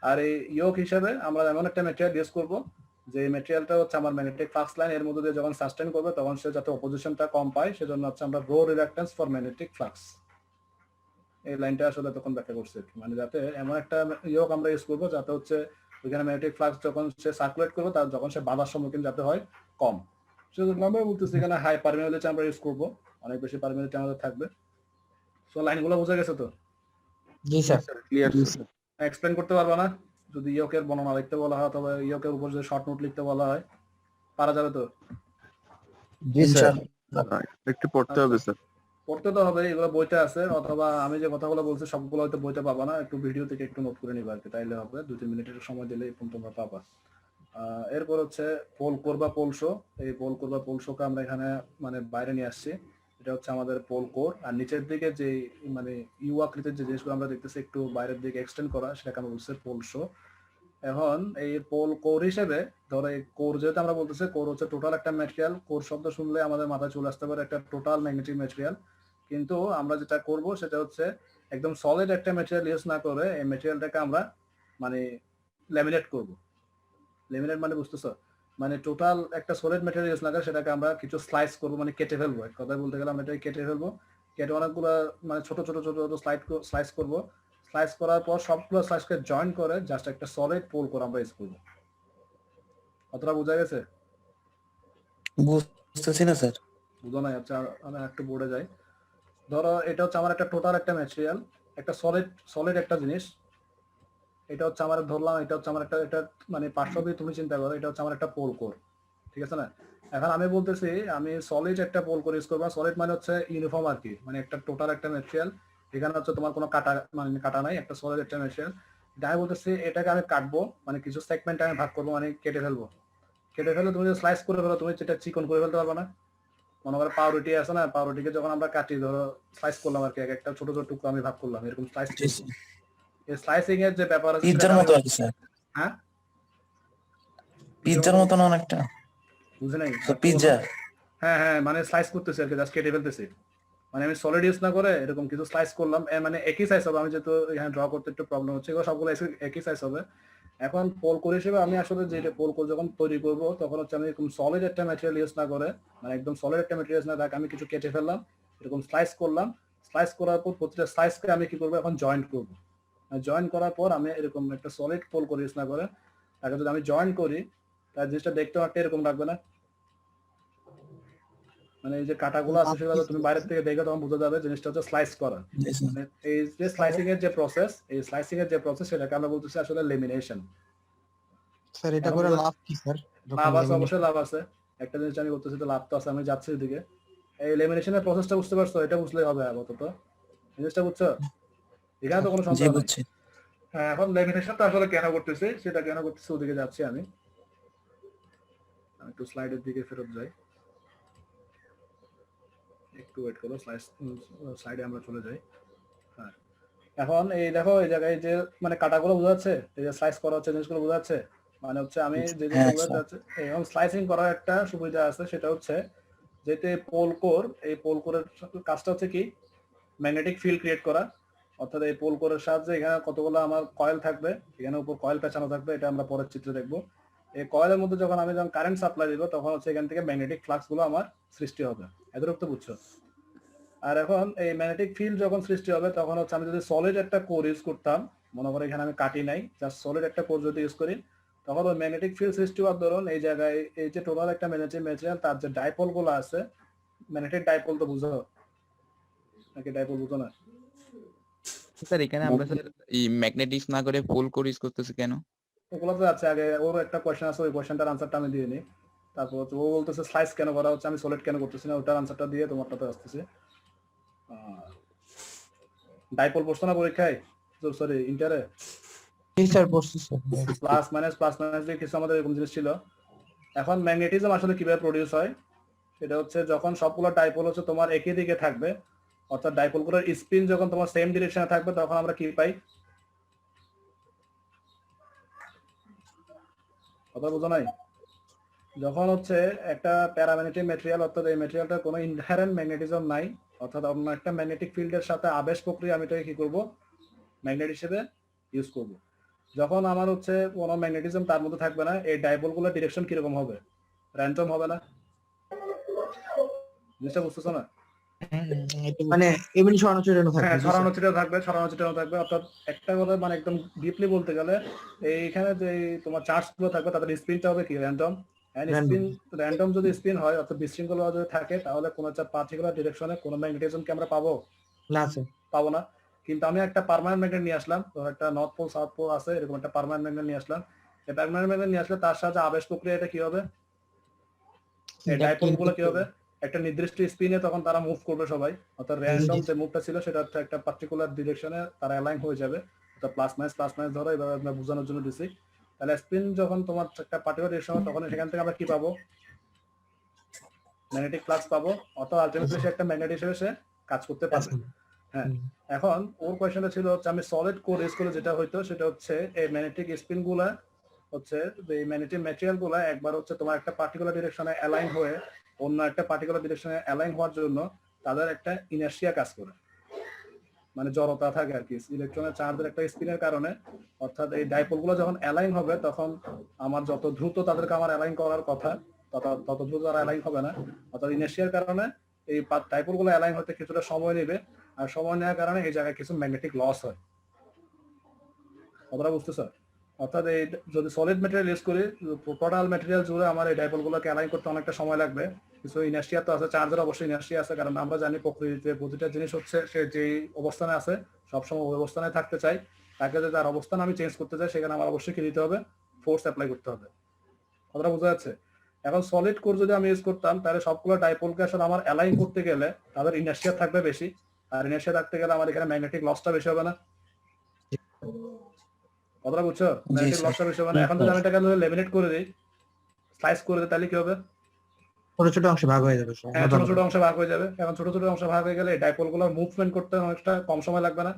আর এই ইয়োক হিসেবে আমরা এমন একটা ম্যাটেরিয়াল ইউজ করব যে ম্যাটেরিয়ালটা হচ্ছে আমার ম্যাগনেটিক ফ্লাক্স লাইন এর মধ্যে দিয়ে যখন সাস্টেন করবে তখন সে যাতে অপোজিশনটা কম পায়, সেজন্য হচ্ছে আমরা rho reluctance for magnetic flux, এই লাইনটা আসলে তখন ব্যাখ্যা করছে, মানে যাতে এমন একটা ইয়োক আমরা ইউজ করবো যাতে হচ্ছে ওইখানে ম্যাগনেটিক ফ্লাক্স যখন সে সার্কুলেট করবে তার যখন সে বাধার সম্মুখীন যাতে হয় কম, সেজন্য আমরা বলতেছি এখানে হাই পারমিয়াবিলিটি আমরা ইউজ করবো, অনেক বেশি পারমিয়াবিলিটি আমাদের থাকবে। সো লাইনগুলো বোঝা গেছে তো? জি স্যার। ক্লিয়ার। এক্সপ্লেন করতে পারবা না? যদি ইয়োকের বর্ণনা লিখতে বলা হয় অথবা ইয়োকের উপর যে শর্ট নোট লিখতে বলা হয়, পারা যাবে তো? জি স্যার। একটু পড়তে হবে স্যার। পড়তে তো হবে, এগুলো বইতে আছে, অথবা আমি যে কথাগুলো বলছি সবগুলো হয়তো বইতে পাবা না, একটু ভিডিও থেকে একটু নোট করে নিবা আর কি, তাইলে হবে। 2-3 মিনিটের সময় দিলে তোমরা পাবা। এরপর হচ্ছে পোল কোর বা পোল শো। এই পোল কোর বা পোল শোকে আমরা এখানে মানে বাইরে নিয়ে আসছি, এটা হচ্ছে আমাদের পোল কোর। আর নিচের দিকে যে মানে ইউ আকৃতির যে জিনিসগুলো আমরা দেখতেছি একটু বাইরের দিকে এক্সটেন্ড করা, সেটাকে আমরা বলছি পোল শো। এখন এই পোল কোর হিসেবে ধরো এই কোর যেহেতু আমরা বলতেছি, কোর হচ্ছে টোটাল একটা ম্যাটেরিয়াল। কোর শব্দ শুনলে আমাদের মাথায় চলে আসতে পারে একটা টোটাল ম্যাগনেটিক ম্যাটেরিয়াল, কিন্তু আমরা যেটা করব সেটা হচ্ছে একদম সলিড একটা ম্যাটেরিয়াল ইউজ না করে এই ম্যাটেরিয়ালটাকে আমরা মানে ল্যামিনেট করব। ল্যামিনেট মানে বুঝতেছো, মানে টোটাল একটা সলিড ম্যাটেরিয়াল ইউজ না করে সেটাকে আমরা কিছু স্লাইস করব, মানে কেটে ফেলবো। এক কথায় বলতে গেলে আমরা এটাকে কেটে ফেলবো, কেটে অনেকগুলো মানে ছোট ছোট ছোট ছোট স্লাইস করব। স্লাইস করার পর সবগুলো স্লাইসকে জয়েন করে জাস্ট একটা সলিড পোল করে আমরা ইউজ করব। কতটা বোঝা গেছে? বুঝতেছি না স্যার। বুঝো না? আচ্ছা আমি একটু বোর্ডে যাই। ধরো এটা হচ্ছে আমার একটা টোটাল একটা ম্যাটেরিয়াল, একটা সলিড একটা জিনিস। এটা হচ্ছে আমার ধরলাম, এটা হচ্ছে আমার একটা, এটা মানে পার্শ্ব দিয়ে তুমি চিন্তা করো, এটা হচ্ছে আমার একটা পোল কোর, ঠিক আছে না? এখন আমি বলতেছি আমি সলিড একটা পোল কোর ইউজ করবো। সলিড মানে হচ্ছে ইউনিফর্ম আর কি, মানে একটা টোটাল একটা ম্যাটেরিয়াল, এখানে হচ্ছে তোমার কোনো কাটা মানে কাটা নাই, একটা সলিড একটা ম্যাটেরিয়াল। আমি বলতেছি এটাকে আমি কাটবো, মানে কিছু সেগমেন্ট আমি ভাগ করবো, মানে কেটে ফেলবো। কেটে ফেলে তুমি যদি স্লাইস করে ফেলো, তুমি যেটা চিকন করে ফেলতে পারবে না। মনে করো পাউরুটি আছে না, পাউরুটিকে যখন আমরা কাটি, ধরো স্লাইস করলাম আর কি, এক একটা ছোট ছোট টুকরো আমি ভাগ করলাম, এরকম স্লাইস করবো। এই স্লাইসিং এর যে ব্যাপার আছে পিৎজার মতো আর কি স্যার, হ্যাঁ পিৎজার মতন অনেকটা। বুঝে নাই পিৎজা হ্যাঁ হ্যাঁ, মানে স্লাইস করতেছি আর কি, জাস্ট কেটে ফেলতেছি। মানে আমি সলিড ইউজ না করে এরকম কিছু স্লাইস করলাম, মানে একই সাইজ হবে। আমি যেহেতু এখানে ড্র করতে একটু প্রবলেম হচ্ছে, এগুলো সবগুলো একই সাইজ হবে। এখন পোল কোর হিসেবে আমি আসলে যেটা পোল কোর যখন তৈরি করব, তখন হচ্ছে আমি এরকম সলিড একটা ম্যাটেরিয়াল ইউজ না করে, মানে একদম সলিড একটা ম্যাটেরিয়াল না তাকে আমি কিছু কেটে ফেললাম, এরকম স্লাইস করলাম। স্লাইস করার পর প্রতিটা স্লাইসকে আমি কি করবো, এখন জয়েন্ট করবো। জয়েন করার পর আমি এরকম একটা সলিড পোল করে ইউজ না করে তাকে যদি আমি জয়েন করি, তার জিনিসটা দেখতে একটা এরকম লাগবে না? মানে এই যে কাটাগুলো আছে সেগুলো তুমি বাইরে থেকে দেখে তখন বোঝা যাবে জিনিসটা হচ্ছে স্লাইস করা। মানে এই যে স্লাইসিং এর যে প্রসেস, এই স্লাইসিং এর যে প্রসেস সেটাকে আমরা বলতেছি আসলে লেমিনেশন। স্যার এটা করে লাভ কি স্যার? লাভ আছে, অবশ্যই লাভ আছে। একটা জিনিস আমি বলতেছি তো লাভ তো আছে, আমি যাচ্ছি এদিকে। এই লেমিনেশনের প্রসেসটা বুঝতে পারছো? এটা বুঝলেই হবে আপাতত। জিনিসটা বুঝছো? এখানে তো কোনো জি সন্দেহ নেই। বুঝছি। হ্যাঁ, এখন লেমিনেশনটা আসলে কেন করতেছি, সেটা কেন করতেছি ওদিকে যাচ্ছি আমি। একটু স্লাইডের দিকে ফেরত যাই, একটু ওয়েট করো, স্লাইডে আমরা চলে যাই। হ্যাঁ, এখন এই দেখো এই জায়গায় যে মানে কাটাগুলো বোঝা যাচ্ছে, এই যে স্লাইস করা হচ্ছে জিনিসগুলো বোঝা যাচ্ছে। মানে হচ্ছে আমি যে জিনিসটা বোঝাতে চাচ্ছি, এবং স্লাইসিং করার একটা সুবিধা আছে, সেটা হচ্ছে যেতে পোল কোর, এই পোল কোরের কাজটা হচ্ছে কি, ম্যাগনেটিক ফিল্ড ক্রিয়েট করা। অর্থাৎ এই পোল কোরের সাহায্যে এখানে কতগুলো আমার কয়েল থাকবে, এখানে উপর কয়েল পেঁচানো থাকবে, এটা আমরা পরের চিত্রে দেখবো। এই কয়েলের মধ্যে যখন আমি কারেন্ট সাপ্লাই দিব, তখন হচ্ছে এখান থেকে ম্যাগনেটিক ফ্লাক্স গুলো আমার সৃষ্টি হবে। এতটুকু তো বুঝছো? আর এখন এই ম্যাগনেটিক ফিল্ড যখন সৃষ্টি হবে, তখন হচ্ছে আমি যদি সলিড একটা কোর ইউজ করতাম, মনে করো এখানে আমি কাটি নাই, জাস্ট সলিড একটা কোর যদি ইউজ করি, তখন ওই ম্যাগনেটিক ফিল্ড সৃষ্টি হওয়ার দরুন এই জায়গায় এই যে টোটাল একটা ম্যাগনেটিক ম্যাটেরিয়াল, তার যে ডাইপোল গুলো আছে, ম্যাগনেটিক ডাইপোল তো বুঝো নাকি? ডাইপোল বুঝো না? স্যার এখানে আমরা স্যার এই ম্যাগনেটিক্স না করে পোল কোর ইউজ করতেছি কেন? ওগুলো তো আছে, আগে ওর একটা কোয়েশ্চেন আছে, ওই কোয়েশ্চেনটার আনসারটা আমি দিয়ে নিই। তারপর ও বলতেছে স্লাইস কেন করা হচ্ছে, আমি সলিড কেন করতেছি না, ওটার আনসারটা দিয়ে তোমারটাতে আসতেছে। ডাইপোল পড়ছো না পরীক্ষায়, সরি ইন্টারে? স্যার বসছি স্যার। প্লাস মাইনাস দিয়ে কিছু আমাদের এরকম জিনিস ছিল। এখন ম্যাগনেটিজম আসলে কিভাবে প্রডিউস হয়, সেটা হচ্ছে যখন সবগুলো ডাইপোল হচ্ছে তোমার একই দিকে থাকবে, অর্থাৎ ডাইপোলগুলোর স্পিন যখন তোমার সেম ডিরেকশনে থাকবে, তখন আমরা কি পাই? কথা বোঝো নাই? যখন হচ্ছে একটা প্যারাম্যাগনেটিক ম্যাটেরিয়াল, অর্থাৎ এই ম্যাটেরিয়ালটার কোনো ইনহেরেন্ট ম্যাগনেটিজম নাই, অর্থাৎ অন্য একটা ম্যাগনেটিক ফিল্ডের সাথে আবেশ প্রক্রিয়া, আমি এটাকে কি করব, ম্যাগনেট হিসেবে ইউজ করব। যখন আমার হচ্ছে কোনো ম্যাগনেটিজম তার মধ্যে থাকবে না, এই ডাইপোলগুলোর ডিরেকশন কিরকম হবে? র্যান্ডম হবে না? জিনিসটা বুঝতেছো না? মানে এমনি সরানো ছিটানো থাকবে। হ্যাঁ, ছড়ানো ছিটানো থাকবে। অর্থাৎ একটা কথা মানে একদম ডিপলি বলতে গেলে, এইখানে যে তোমার চার্জ গুলো থাকবে, তাদের স্পিনটা হবে কি র্যান্ডম। স্পিন র্যান্ডম যদি স্পিন হয়, অর্থাৎ বিশৃঙ্খলা যদি থাকে, তাহলে কোনো একটা পার্টিকুলার ডিরেকশনে কোনো ম্যাগনেটিজমকে আমরা পাবো না স্যার, পাবো না। কিন্তু আমি একটা পার্মানেন্ট ম্যাগনেট নিয়ে আসলাম, তো একটা নর্থ পোল সাউথ পোল আছে, এরকম একটা পার্মানেন্ট ম্যাগনেট নিয়ে আসলাম। এই পার্মানেন্ট ম্যাগনেট নিয়ে আসলে তার সাথে আবেশ প্রক্রিয়া, এটা কি হবে, এই ডাইপোল গুলো কি হবে, একটা নির্দিষ্ট স্পিনে তখন তারা মুভ করবে সবাই, অর্থাৎ র্যান্ডম যে মুভটা ছিল সেটা একটা পার্টিকুলার ডিরেকশনে তারা অ্যালাইন হয়ে যাবে। অর্থাৎ প্লাস মাইনাস ধরো, এভাবে আমরা বোঝানোর জন্য দিছি। তাহলে স্পিন যখন তোমার একটা পার্টিকুলার ডিরেকশন, তখন সেখান থেকে আমরা কি পাবো, ম্যাগনেটিক ফ্লাক্স পাবো, অর্থাৎ আলটিমেটলি সে একটা ম্যাগনেট হিসেবে সে কাজ করতে পারবে। হ্যাঁ, এখন ওর কোয়েশ্চনটা ছিল হচ্ছে আমি সলিড কোর ইউজ করে যেটা হইতো, সেটা হচ্ছে এই ম্যাগনেটিক স্পিন গুলা হচ্ছে, এই ম্যাগনেটিক ম্যাটেরিয়াল গুলা একবার হচ্ছে তোমার একটা পার্টিকুলার ডিরেকশনে অ্যালাইন হয়ে অন্য একটা পার্টিকুলার ডিরেকশনে অ্যালাইন হওয়ার জন্য তাদের একটা ইনার্শিয়া কাজ করে, মানে জড়তা থাকে আর কি, ইলেকট্রনের চার্জের একটা স্পিনের কারণে। অর্থাৎ এই ডাইপোল গুলো যখন অ্যালাইন হবে, তখন আমার যত দ্রুত তাদেরকে আমার অ্যালাইন করার কথা, তত দ্রুত তারা অ্যালাইন হবে না। অর্থাৎ ইনার্শিয়ার কারণে এই ডাইপোল গুলো অ্যালাইন হতে কিছুটা সময় নেবে, আর সময় নেওয়ার কারণে এই জায়গায় কিছু ম্যাগনেটিক লস হয়। কথাটা বুঝতেছ? অর্থাৎ এই যদি সলিড ম্যাটেরিয়াল ইউজ করি, টোটাল ম্যাটেরিয়াল জুড়ে আমার এই ডাইপোল গুলোকে অ্যালাইন করতে অনেকটা সময় লাগবে। কিছু ইনার্শিয়া তো আছে, চার্জের অবশ্যই ইনার্শিয়া আছে, কারণ আমরা জানি প্রকৃতিতে প্রতিটা জিনিস হচ্ছে সে যেই অবস্থানে আছে সবসময় ওই অবস্থানে থাকতে চাই। তাকে যদি তার অবস্থান আমি চেঞ্জ করতে চাই, সেখানে আমার অবশ্যই কি দিতে হবে, ফোর্স অ্যাপ্লাই করতে হবে। কথাটা বোঝা যাচ্ছে? এখন সলিড কোর যদি আমি ইউজ করতাম, তাহলে সবগুলো ডাইপোলকে আসলে আমার অ্যালাইন করতে গেলে তাদের ইনার্শিয়া থাকবে বেশি, আর ইনার্শিয়া থাকতে গেলে আমার এখানে ম্যাগনেটিক লসটা বেশি হবে না? কথাটা বুঝছো? ম্যাগনেটিক লসটা বেশি হবে না। এখন যদি আমি এটাকে লেমিনেট করে দিই, স্লাইস করে দিই, তাহলে কি হবে? ছোট ছোট অংশে ভাগ হয়ে যাবে সব। হ্যাঁ, ছোট ছোট অংশে ভাগ হয়ে যাবে। এখন ছোট ছোট অংশে ভাগ হয়ে গেলে ডাইপোল গুলোর মুভমেন্ট করতে অনেকটা কম সময় লাগবে না?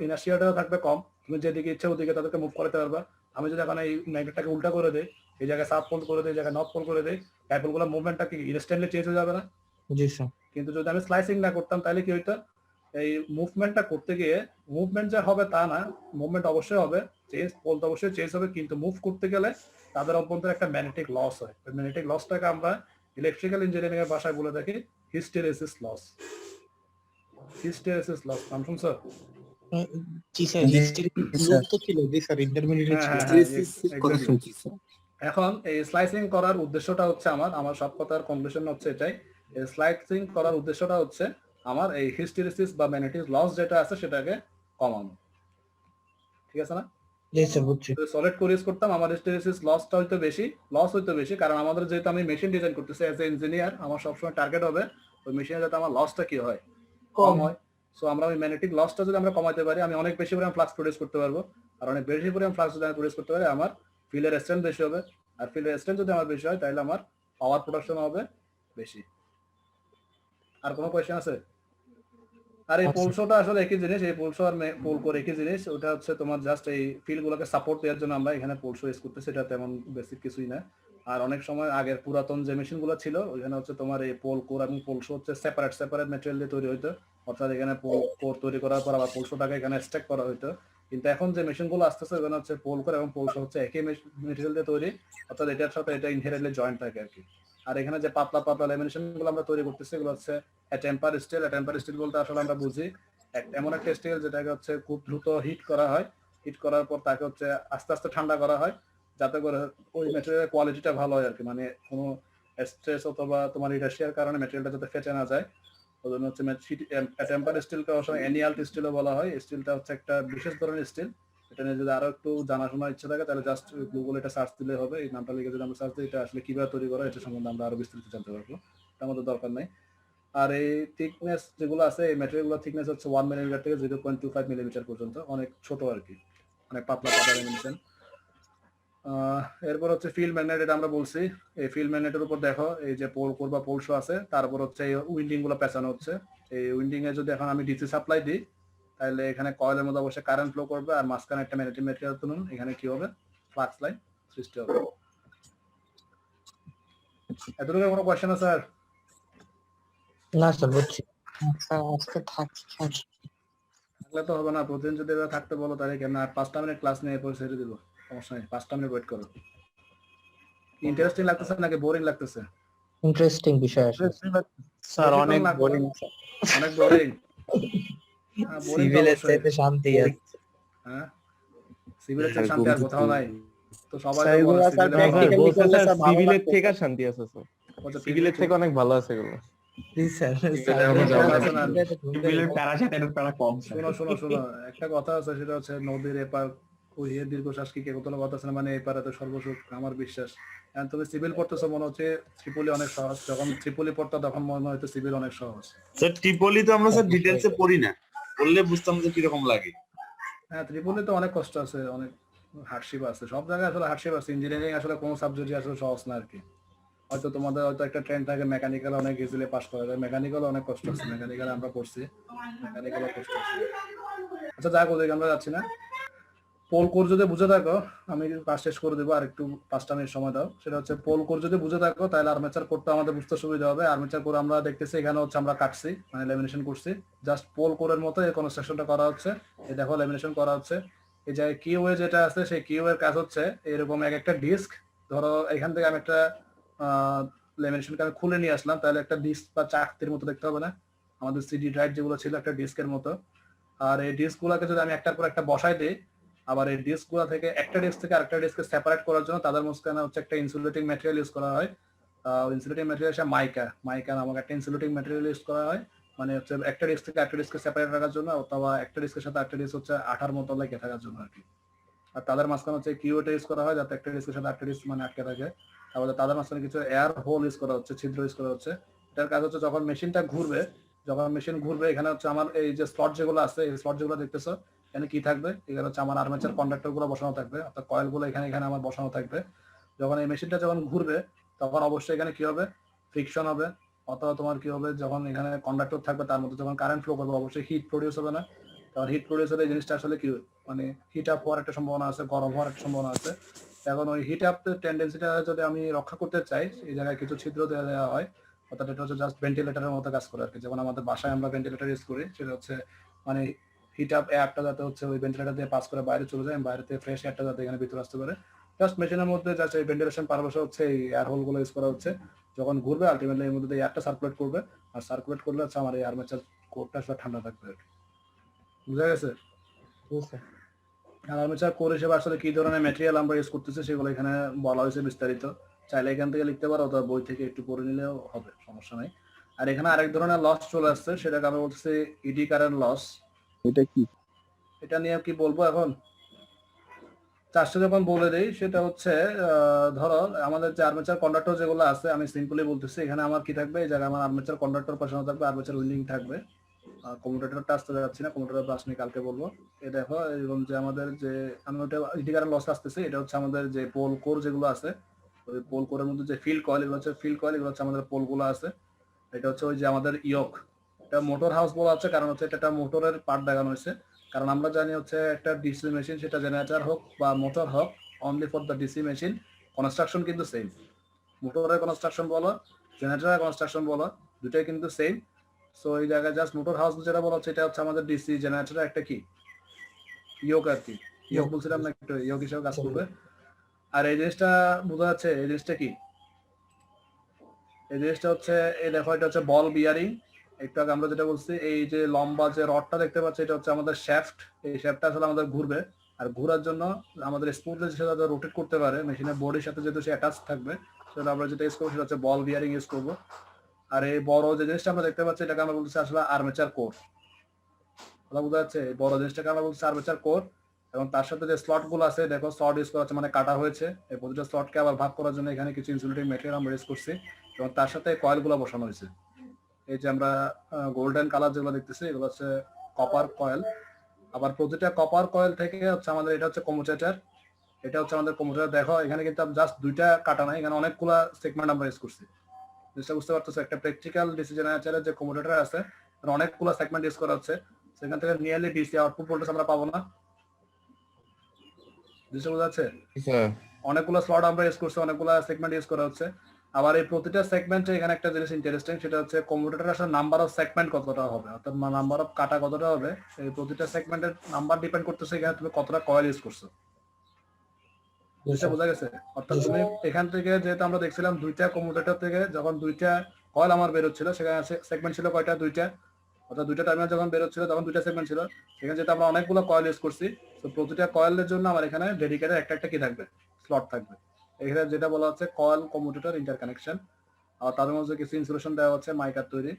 ইনার্শিয়াটাও থাকবে কম, তুমি যেদিকে ইচ্ছা ওদিকে তাদেরকে মুভ করতে পারবা। আমি যদি এখন এই ম্যাগনেটটাকে উল্টা করে দিই, এই জায়গায় সাউথ পোল করে দিই, এই জায়গায় নর্থ পোল করে দিই, ডাইপোল গুলোর মুভমেন্টটা কি ইনস্ট্যান্টলি চেঞ্জ হয়ে যাবে না? জি স্যার। কিন্তু যদি আমি স্লাইসিং না করতাম তাহলে কি হইতো, এই মুভমেন্টটা করতে গিয়ে মুভমেন্ট যে হবে তা না, মুভমেন্ট অবশ্যই হবে, চেঞ্জ পোল তো অবশ্যই চেঞ্জ হবে, কিন্তু মুভ করতে গেলে তাদের অভ্যন্তরে একটা ম্যাগনেটিক লস হয়। ওই ম্যাগনেটিক লসটাকে আমরা ইলেকট্রিক্যাল ইঞ্জিনিয়ারিং এর ভাষায় বলে থাকি হিস্টেরেসিস লস। হিস্টেরেসিস লস নাম শুনছো? জি স্যার, হিস্ট্রি তো ছিল, জি স্যার, ইন্টারমিডিয়েট ছিল। হ্যাঁ, Hysteresis কথা exactly. শুনছি স্যার। এখন এই স্লাইসিং করার উদ্দেশ্যটা হচ্ছে আমার সব কথার কনক্লুশন হচ্ছে এটাই, এই স্লাইসিং করার উদ্দেশ্যটা হচ্ছে আমার এই হিস্টেরেসিস বা ম্যাগনেটিক লস যেটা আছে সেটাকে কমানো। ঠিক আছে না? জি স্যার, বুঝছি। সলিড কোর ইউজ করতাম, আমার হিস্টেরেসিস লসটা হইতো বেশি, কারণ আমাদের যেহেতু আমি মেশিন ডিজাইন করতেছি অ্যাজ এ ইঞ্জিনিয়ার, আমার সবসময় টার্গেট হবে ওই মেশিনে যাতে আমার লসটা কি হয়, কম হয়। সো আমরা ওই ম্যাগনেটিক লসটা যদি আমরা কমাতে পারি, আমি অনেক বেশি পরিমাণ ফ্লাক্স প্রডিউস করতে পারবো, আর অনেক বেশি পরিমাণ ফ্লাক্স যদি আমি প্রডিউস করতে পারি, আমার ফিল্ডের স্ট্রেন্থ বেশি হবে, আর ফিল্ডের স্ট্রেন্থ যদি আমার বেশি হয় তাহলে আমার পাওয়ার প্রোডাকশন হবে বেশি। আর কোনো কোয়েশ্চেন আছে? আর এই পোলশোটা আসলে একই জিনিস, এই পোলশো আর পোল কোর একই জিনিস। ওটা হচ্ছে তোমার জাস্ট এই ফিল্ড গুলোকে সাপোর্ট দেওয়ার জন্য আমরা এখানে পোলশো ইউজ করতেছি, এটা তেমন বেসিক কিছুই না। আর অনেক সময় আগের পুরাতন যে মেশিন গুলো ছিল ওইখানে হচ্ছে তোমার এই পোল কোর এবং পোলশো হচ্ছে সেপারেট ম্যাটেরিয়াল দিয়ে তৈরি হইতো, অর্থাৎ এখানে পোল কোর তৈরি করার পর আবার পোলশোটাকে এখানে স্ট্যাক করা হইতো। কিন্তু এখন যে মেশিন গুলো আসতেছে ওখানে হচ্ছে পোল কোর এবং পোলশো হচ্ছে একই ম্যাটেরিয়াল দিয়ে তৈরি, অর্থাৎ এটার সাথে এটা ইনহেরেন্টলি জয়েন্ট থাকে আর কি। আর এখানে যে পাতলা পাতলা ল্যামিনেশন গুলো আমরা তৈরি করতেছি এগুলো হচ্ছে টেম্পার স্টিল বলতে আসলে আমরা বুঝি এমন একটা স্টিল যেটাকে হচ্ছে খুব দ্রুত হিট করা হয়, হিট করার পর তাকে হচ্ছে আস্তে আস্তে ঠান্ডা করা হয়, যাতে করে ওই ম্যাটেরিয়ালের কোয়ালিটিটা ভালো হয় আর কি, মানে কোনো স্ট্রেস অথবা তোমার ইনার্শিয়ার কারণে ম্যাটেরিয়ালটা যাতে ফেটে না যায়। ওই জন্য হচ্ছে টেম্পার স্টিলকে অবশ্যই অ্যানিয়াল্ট স্টিলও বলা হয়। স্টিলটা হচ্ছে একটা বিশেষ ধরনের স্টিল, এটা নিয়ে যদি আরো একটু জানাশোনার ইচ্ছা থাকে তাহলে জাস্ট গুগলে এটা সার্চ দিলে হবে, এই নামটা লিখে যদি আমরা সার্চ দিই এটা আসলে কিভাবে তৈরি করা এটা সম্বন্ধে আমরা আরো বিস্তারিত জানতে পারবো, এটা আমাদের দরকার নাই। আর এই থিকনেস যেগুলো আছে এই ম্যাটেরিয়ালগুলোর থিকনেস হচ্ছে 1 মিলিমিটার থেকে 0.25 মিলিমিটার পর্যন্ত, অনেক ছোট আর কি, অনেক পাতলা ল্যামিনেশন। এরপর হচ্ছে ফিল্ড ম্যাগনেট, এটা আমরা বলছি। এই ফিল্ড ম্যাগনেটের উপর দেখো এই যে পোল কোর বা পোলশো আছে, তারপর হচ্ছে এই উইন্ডিং গুলো পেঁচানো হচ্ছে। এই উইন্ডিং এ যদি এখন আমি ডিসি সাপ্লাই দিই তাহলে এখানে কয়েলের মধ্যে অবশ্যই কারেন্ট ফ্লো করবে, আর মাঝখানে একটা ম্যাগনেটিক ম্যাটেরিয়াল তুলুন, এখানে কি হবে, ফ্লাক্স লাইন সৃষ্টি হবে। এতটুকু কোনো কোয়েশ্চেন আছে স্যার? না স্যার, বুঝছি। স্যার আজকে থাকছে। থাকলে তো হবে না, প্রতিদিন যদি এভাবে থাকতে বলো তাহলে কেন? আর 5টা মিনিট ক্লাস নিয়ে এরপর ছেড়ে দিব, সমস্যা নেই, 5টা মিনিট ওয়েট করো। ইন্টারেস্টিং লাগতেছে নাকি বোরিং লাগতেছে? ইন্টারেস্টিং বিষয় আসলে। স্যার অনেক বোরিং। অনেক বোরিং। সিভিলের চাইতে শান্তি আছে। হ্যাঁ, সিভিলের চেয়ে শান্তি আর কোথাও নাই। তো সবাই স্যার এগুলো স্যার practically বলছে করলে স্যার স্যার ভালো সিভিলের লাগতো। থেকে শান্তি আছে স্যার, সিভিলের থেকে অনেক ভালো আছে এগুলো। জি স্যার। সিভিলের প্যারা সাথে এর প্যারা কম স্যার। শোনো, একটা কথা আছে, সেটা হচ্ছে নদীর এপার ওই দীর্ঘশ্বাস কি কেউ কথা আছে না, মানে এপারে সর্বসুখ আমার বিশ্বাস। এখন তুমি সিভিল পড়তেছো মনে হচ্ছে ত্রিপলি অনেক সহজ, যখন ত্রিপলি পড়তো তখন মনে হয়তো সিভিল অনেক সহজ। স্যার ট্রিপলি তো আমরা স্যার ডিটেইলসে পড়ি না, বললে বুঝতাম যে কিরকম লাগে। হ্যাঁ, ত্রিপলি তো অনেক কষ্ট আছে, অনেক হার্ডশিপ আছে, সব জায়গায় আসলে হার্ডশিপ আছে। ইঞ্জিনিয়ারিং আসলে কোনো সাবজেক্টই আসলে সহজ না আর কি। হয়তো তোমাদের হয়তো একটা ট্রেন্ড থাকে মেকানিক্যাল অনেক ইজিলি পাস করা যায়, মেকানিক্যাল অনেক কষ্ট আছে, মেকানিক্যাল আমরা পড়ছি, মেকানিক্যাল কষ্ট আছে। আচ্ছা যাক, ওদিকে আমরা যাচ্ছি না। পোল কোর যদি বুঝে থাকো, আমি কাজ শেষ করে দেবো, আর একটু 5টা মিনিট সময় দাও। সেটা হচ্ছে পোল কোর যদি বুঝে থাকো তাহলে আর্মেচার কোরটা আমাদের বুঝতে সুবিধা হবে। আর্মেচার কোর আমরা দেখতেছি এখানে হচ্ছে আমরা কাটছি, মানে ল্যামিনেশন করছি, জাস্ট পোল কোরের মতো এই কনস্ট্রাকশনটা করা হচ্ছে। এই দেখো ল্যামিনেশন করা হচ্ছে। এই যে কিউএ যেটা আছে সেই কিউ এর কাজ হচ্ছে এরকম এক একটা ডিস্ক, ধরো এখান থেকে আমি একটা ল্যামিনেশনকে আমি খুলে নিয়ে আসলাম, তাহলে একটা ডিস্ক বা চাকতির মতো দেখতে হবে না, আমাদের সিডি ড্রাইভ যেগুলো ছিল একটা ডিস্কের মতো। আর এই ডিস্ক গুলাকে যদি আমি একটার পর একটা বসাই দিই, আবার এই ডিস্ক গুলা থেকে একটা ডিস্ক থেকে আরেকটা ডিস্ককে সেপারেট করার জন্য তাদের মাঝখানে হচ্ছে একটা ইনসুলেটিং ম্যাটেরিয়াল ইউজ করা হয়। ইনসুলেটিং ম্যাটেরিয়াল হচ্ছে মাইকা নামক একটা ইনসুলেটিং ম্যাটেরিয়াল ইউজ করা হয়, মানে হচ্ছে একটা ডিস্ক থেকে আরেকটা ডিস্ককে সেপারেট রাখার জন্য, অথবা একটা ডিস্কের সাথে আরেকটা ডিস্ক হচ্ছে আঠার মতো লেগে থাকার জন্য আর কি। আর তাদের মাঝখানে হচ্ছে কিউটা ইউজ করা হয় যাতে একটা ডিস্কের সাথে আরেকটা ডিস্ক মানে আটকে থাকে। তারপরে তাদের মাঝখানে কিছু এয়ার হোল ইউজ করা হচ্ছে, ছিদ্র ইউজ করা হচ্ছে। এটার কাজ হচ্ছে যখন মেশিন ঘুরবে, এখানে হচ্ছে আমার এই যে স্লট যেগুলো আছে, এই স্লট যেগুলো দেখতেছো, এখানে কি থাকবে, এখানে হচ্ছে আমার আর্মেচার কন্ডাক্টর গুলো বসানো থাকবে, অর্থাৎ কয়েল গুলো এখানে এখানে আমার বসানো থাকবে। যখন এই মেশিনটা যখন ঘুরবে তখন অবশ্যই এখানে কি হবে, ফ্রিকশন হবে, অথবা তোমার কি হবে, যখন এখানে কন্ডাক্টর থাকবে তার মধ্যে যখন কারেন্ট ফ্লো করবে অবশ্যই হিট প্রডিউস হবে না। তখন হিট প্রডিউস হলে এই জিনিসটা আসলে কি মানে হিট আপ হওয়ার একটা সম্ভাবনা আছে, গরম হওয়ার একটা সম্ভাবনা আছে। এখন ওই হিট আপ টেন্ডেন্সিটা যদি আমি রক্ষা করতে চাই, এই জায়গায় কিছু ছিদ্র দেওয়া হয়, অর্থাৎ এটা হচ্ছে জাস্ট ভেন্টিলেটরের মতো কাজ করে আর কি। যেমন আমাদের বাসায় আমরা ভেন্টিলেটর ইউজ করি, সেটা হচ্ছে মানে হিট আপ এয়ারটা যাতে হচ্ছে ওই ভেন্টিলেটর দিয়ে পাস করে বাইরে চলে যায়, বাইরে থেকে ফ্রেশ এয়ারটা যাতে এখানে ভিতরে আসতে পারে। জাস্ট মেশিনের মধ্যে জাস্ট এই ভেন্টিলেশন পারপাসে হচ্ছে এই এয়ার হোল গুলো ইউজ করা হচ্ছে। যখন ঘুরবে আলটিমেটলি এর মধ্যে এয়ারটা সার্কুলেট করবে, আর সার্কুলেট করলে হচ্ছে আমার এই আর্মেচার কোরটা আসলে ঠান্ডা থাকবে আর কি। বুঝা গেছে? আর আর্মেচার কোর হিসেবে আসলে কি ধরনের ম্যাটেরিয়াল আমরা ইউজ করতেছি সেগুলো এখানে বলা হয়েছে বিস্তারিত, চাইলে এখান থেকে লিখতে পারো অথবা বই থেকে একটু পড়ে নিলেও হবে, সমস্যা নাই। আর এখানে আরেক ধরনের লস চলে আসছে, সেটাকে আমরা বলতেছি ইডি কারেন্ট লস। এটা কি? এটা নিয়ে কি বলবো এখন, চারশো যখন বলে দেই, সেটা হচ্ছে ধরো আমাদের যে আর্মেচার কন্ডাক্টর যেগুলো আছে, আমি সিম্পলি বলতেছি, এখানে আমার কি থাকবে, এই জায়গায় আমার আর্মেচার কন্ডাক্টর বসানো থাকবে, আর্মেচার উইন্ডিং থাকবে। কম্পিউটারটা আসতে যাচ্ছি না, কম্পিউটার ক্লাস নিয়ে কালকে বলবো। এই দেখো এবং যে আমাদের যে আমি ওটা ইডি কারেন্ট লস আসতেছি, এটা হচ্ছে আমাদের যে পোল কোর যেগুলো আছে, ওই পোল কোরের মধ্যে যে ফিল্ড কয়েল, এগুলো হচ্ছে ফিল্ড কয়েল, এগুলো হচ্ছে আমাদের পোল গুলো আছে। এটা হচ্ছে ওই যে আমাদের ইয়ক, এটা মোটর হাউস বলা আছে, কারণ হচ্ছে এটা একটা মোটরের পার্ট দেখানো হয়েছে। কারণ আমরা জানি হচ্ছে একটা ডিসি মেশিন, সেটা জেনারেটর হোক বা মোটর হোক, only for the DC machine construction কিন্তু সেম। মোটরের কনস্ট্রাকশন বলো, জেনারেটরের কনস্ট্রাকশন বলো, দুটাই কিন্তু সেম। সো এই জায়গায় জাস্ট মোটর হাউস যেটা বলা হচ্ছে, এটা হচ্ছে আমাদের ডিসি জেনারেটরের একটা কি ইয়ক আর কি, ইয়ক বলছিলাম না, একটু ইয়ক হিসেবে কাজ করবে। আর এই জিনিসটা বোঝা যাচ্ছে, এই জিনিসটা কি, এই জিনিসটা হচ্ছে এই দেখো, এটা হচ্ছে বল বিয়ারিং। একটু আগে আমরা যেটা বলছি, এই যে লম্বা যে রডটা দেখতে পাচ্ছি, এটা হচ্ছে আমাদের শ্যাফট। এই শ্যাফটটা আসলে আমাদের ঘুরবে, আর ঘোরার জন্য আমাদের স্মুথলি সেটা রোটেট করতে পারে মেশিনের বডির সাথে, যেহেতু সে অ্যাটাচ থাকবে, সেটা আমরা যেটা ইউজ করবো সেটা হচ্ছে বল বিয়ারিং ইউজ করবো। আর এই বড় যে জিনিসটা আমরা দেখতে পাচ্ছি, এটাকে আমরা বলছি আসলে আর্মেচার কোর। কথা বোঝা যাচ্ছে? এই বড় জিনিসটাকে আমরা বলছি আর্মেচার কোর। এবং তার সাথে যে স্লট গুলো আছে, দেখো স্লট ইউজ করা হচ্ছে, মানে কাটা হয়েছে। এই প্রতিটা স্লটকে আবার ভাগ করার জন্য এখানে কিছু ইনসুলেটিং ম্যাটেরিয়াল আমরা ইউজ করছি, এবং তার সাথে কয়েল গুলো বসানো হয়েছে। এই যে আমরা গোল্ডেন কালার যেগুলো দেখতেছি, এগুলো হচ্ছে কপার কয়েল। আবার প্রতিটা কপার কয়েল থেকে হচ্ছে আমাদের এটা হচ্ছে কমিউটেটর, এটা হচ্ছে আমাদের কমিউটেটর। দেখো এখানে কিন্তু জাস্ট দুইটা কাটা নাই, এখানে অনেকগুলো সেগমেন্ট আমরা ইউজ করছি। জিনিসটা বুঝতে পারতেছো? একটা প্র্যাকটিক্যাল ডিসি জেনারেটরের যে কমিউটেটর আছে, অনেকগুলো সেগমেন্ট ইউজ করা হচ্ছে, সেখান থেকে নিয়ারলি ডিসি আউটপুট ভোল্টেজ আমরা পাবো না। জিনিসটা বোঝা যাচ্ছে? অনেকগুলো স্লট আমরা ইউজ করছি, অনেকগুলো সেগমেন্ট ইউজ করা হচ্ছে। আবার এই প্রতিটা সেগমেন্টে এখানে একটা জিনিস ইন্টারেস্টিং, সেটা হচ্ছে কম্পিউটারের আসলে নাম্বার অফ সেগমেন্ট কতটা হবে, অর্থাৎ নাম্বার অফ কাটা কতটা হবে, এই প্রতিটা সেগমেন্টের নাম্বার ডিপেন্ড করতেছে এখানে তুমি কতটা কয়েল ইউজ করছো। বুঝতে বোঝা গেছে? অর্থাৎ তুমি এখান থেকে, যেহেতু আমরা দেখছিলাম দুইটা কম্পিউটার থেকে যখন দুইটা কয়েল আমার বের হচ্ছিল, সেখানে সেগমেন্ট ছিল কয়টা, দুইটা। অর্থাৎ দুইটা টার্মিনাল যখন বের হচ্ছিল তখন দুইটা সেগমেন্ট ছিল, সেখানে যেহেতু আমরা অনেকগুলো কয়েল ইউজ করছি, তো প্রতিটা কয়েলের জন্য আমার এখানে ডেডিকেটেড একটা একটা কি থাকবে, স্লট থাকবে। এখানে যেটা বলা হচ্ছে কয়েল কম্পিউটার ইন্টারকানেকশন, আর তাদের মধ্যে কিছু ইনসুলেশন দেওয়া হচ্ছে মাইকার তৈরি।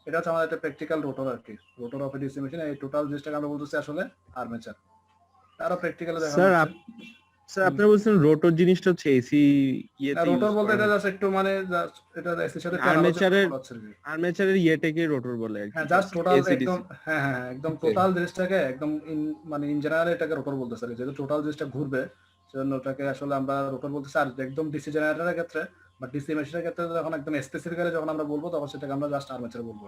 এটা হচ্ছে আমাদের একটা প্র্যাকটিক্যাল রোটর আর কি, রোটর অফ ডিসি মেশিন। এই টোটাল জিনিসটাকে আমরা বলতেছি আসলে আর্মেচার। আরো প্র্যাকটিক্যালি দেখা স্যার স্যার আপনি বলছেন রোটর জিনিসটা হচ্ছে এসি ইয়েতে রোটর বলতে এটা জাস্ট একটু মানে এটা এসির সাথে আর্মেচারের ইয়েটাকে রোটর বলে আর কি। হ্যাঁ জাস্ট টোটাল একদম, হ্যাঁ হ্যাঁ একদম টোটাল জিনিসটাকে একদম মানে ইন জেনারেল এটাকে রোটর বলতেছে, যেহেতু টোটাল জিনিসটা ঘুরবে সেজন্য ওটাকে আসলে আমরা রোটর বলতেছি। আর একদম ডিসি জেনারেটরের ক্ষেত্রে বা ডিসি মেশিনের ক্ষেত্রে যখন একদম স্পেসিফিক্যালি যখন আমরা বলবো, তখন সেটাকে আমরা জাস্ট আর্মেচার বলবো।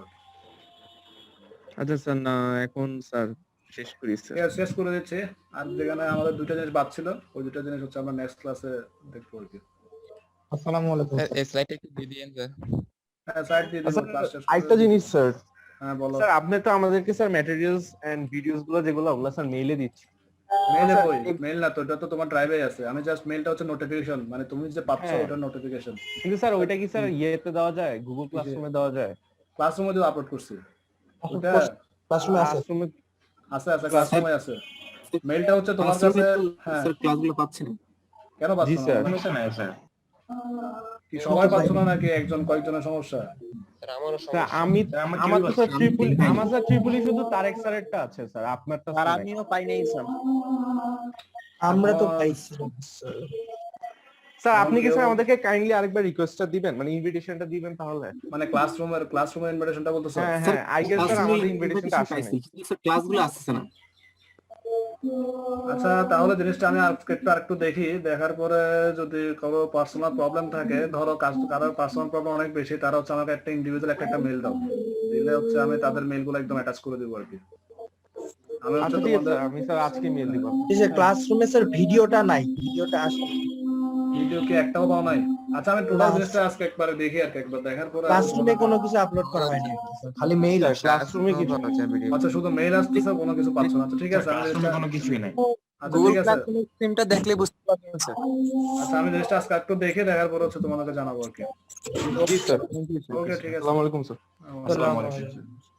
আচ্ছা স্যার, না এখন স্যার শেষ করি স্যার। শেষ করে দিচ্ছি। আর যেখানে আমাদের দুইটা জিনিস বাদ ছিল, ওই দুইটা জিনিস হচ্ছে আমরা নেক্সট ক্লাসে দেখবো আর কি। আসসালামু আলাইকুম। এই স্লাইডটা একটু দিয়ে দিয়েন স্যার। হ্যাঁ সাইড দিয়ে দিন, ক্লাস শেষ করে আরেকটা জিনিস স্যার, হ্যাঁ বলো। স্যার আপনি তো আমাদেরকে স্যার ম্যাটেরিয়ালস এন্ড ভিডিওস গুলো যেগুলো ওগুলো স্যার মেইলে দিচ্ছি। মেইলে কই? মেইল না তো, এটা তো তোমার ড্রাইভে আছে। আমি জাস্ট মেইলটা হচ্ছে নোটিফিকেশন, মানে তুমি যে পাচ্ছ ওটা নোটিফিকেশন। কিন্তু স্যার ওইটা কি স্যার ইয়েতে দেওয়া যায়, গুগল ক্লাসরুমে দেওয়া যায়? ক্লাসরুমে যে আপলোড করছি ওটা ক্লাসরুমে আছে। ক্লাসরুমে আছে, ক্লাসরুমে আছে। মেইলটা হচ্ছে তোমার কাছে। হ্যাঁ স্যার ক্লাসগুলো পাচ্ছেন? কেন পাচ্ছ জি না? স্যার। কি সবাই পাচ্ছ না নাকি একজন কয়েকজনের সমস্যা? স্যার আমার তো স্যার আমার স্যার ট্রিপলি শুধু তারেক স্যারেরটা আছে স্যার, আপনারটা আর আমিও পাই নাই স্যার। আমরা তো পাইছি স্যার আপনি কি স্যার আমাদেরকে কাইন্ডলি আরেকবার রিকোয়েস্টটা দিবেন, মানে ইনভিটেশনটা দিবেন তাহলে? মানে ক্লাসরুমের ইনভিটেশনটা বলতেছো? হ্যাঁ আই গেস স্যার আমাদের ইনভিটেশনটা আসে নাই। স্যার ক্লাসগুলো আসছে না। আচ্ছা তাহলে জিনিসটা আমি আরেকটু দেখি, দেখার পরে যদি কারো পার্সোনাল প্রবলেম থাকে, ধরো কারো পার্সোনাল প্রবলেম অনেক বেশি, তারা হচ্ছে আমাকে একটা ইন্ডিভিজুয়াল একটা মেল দাও, দিলে হচ্ছে আমি তাদের মেলগুলো একদম অ্যাটাচ করে দেবো আর কি। আমি হচ্ছে আচ্ছা ঠিক আছে তোমাদের স্যার, আমি স্যার আজকে মেল দিব। এই যে ক্লাসরুমে স্যার ভিডিওটা নাই, ভিডিওটা আসে ভিডিও কি একটাও পাও নাই? আচ্ছা আমি টোটাল না। জিনিসটা আজকে একবারে দেখি আর কি, একবার দেখার পরে ক্লাসরুমে কোনো কিছু আপলোড করা হয়নি খালি মেইল আসে। ক্লাসরুমে কিছু আচ্ছা শুধু মেইল আসতেছে, কোনো কিছু পাচ্ছ না। আচ্ছা ঠিক আছে, আমি জিনিসটা কোনো কিছুই নাই। আচ্ছা ঠিক আছে, স্ট্রিমটা দেখলে বুঝতে পারবেন স্যার। আচ্ছা আমি জিনিসটা আজকে একটু দেখে দেখার পরে হচ্ছে তোমাদেরকে জানাবো আর কি। জি স্যার। ওকে ঠিক আছে, আসসালামু আলাইকুম স্যার। আসসালামু আলাইকুম।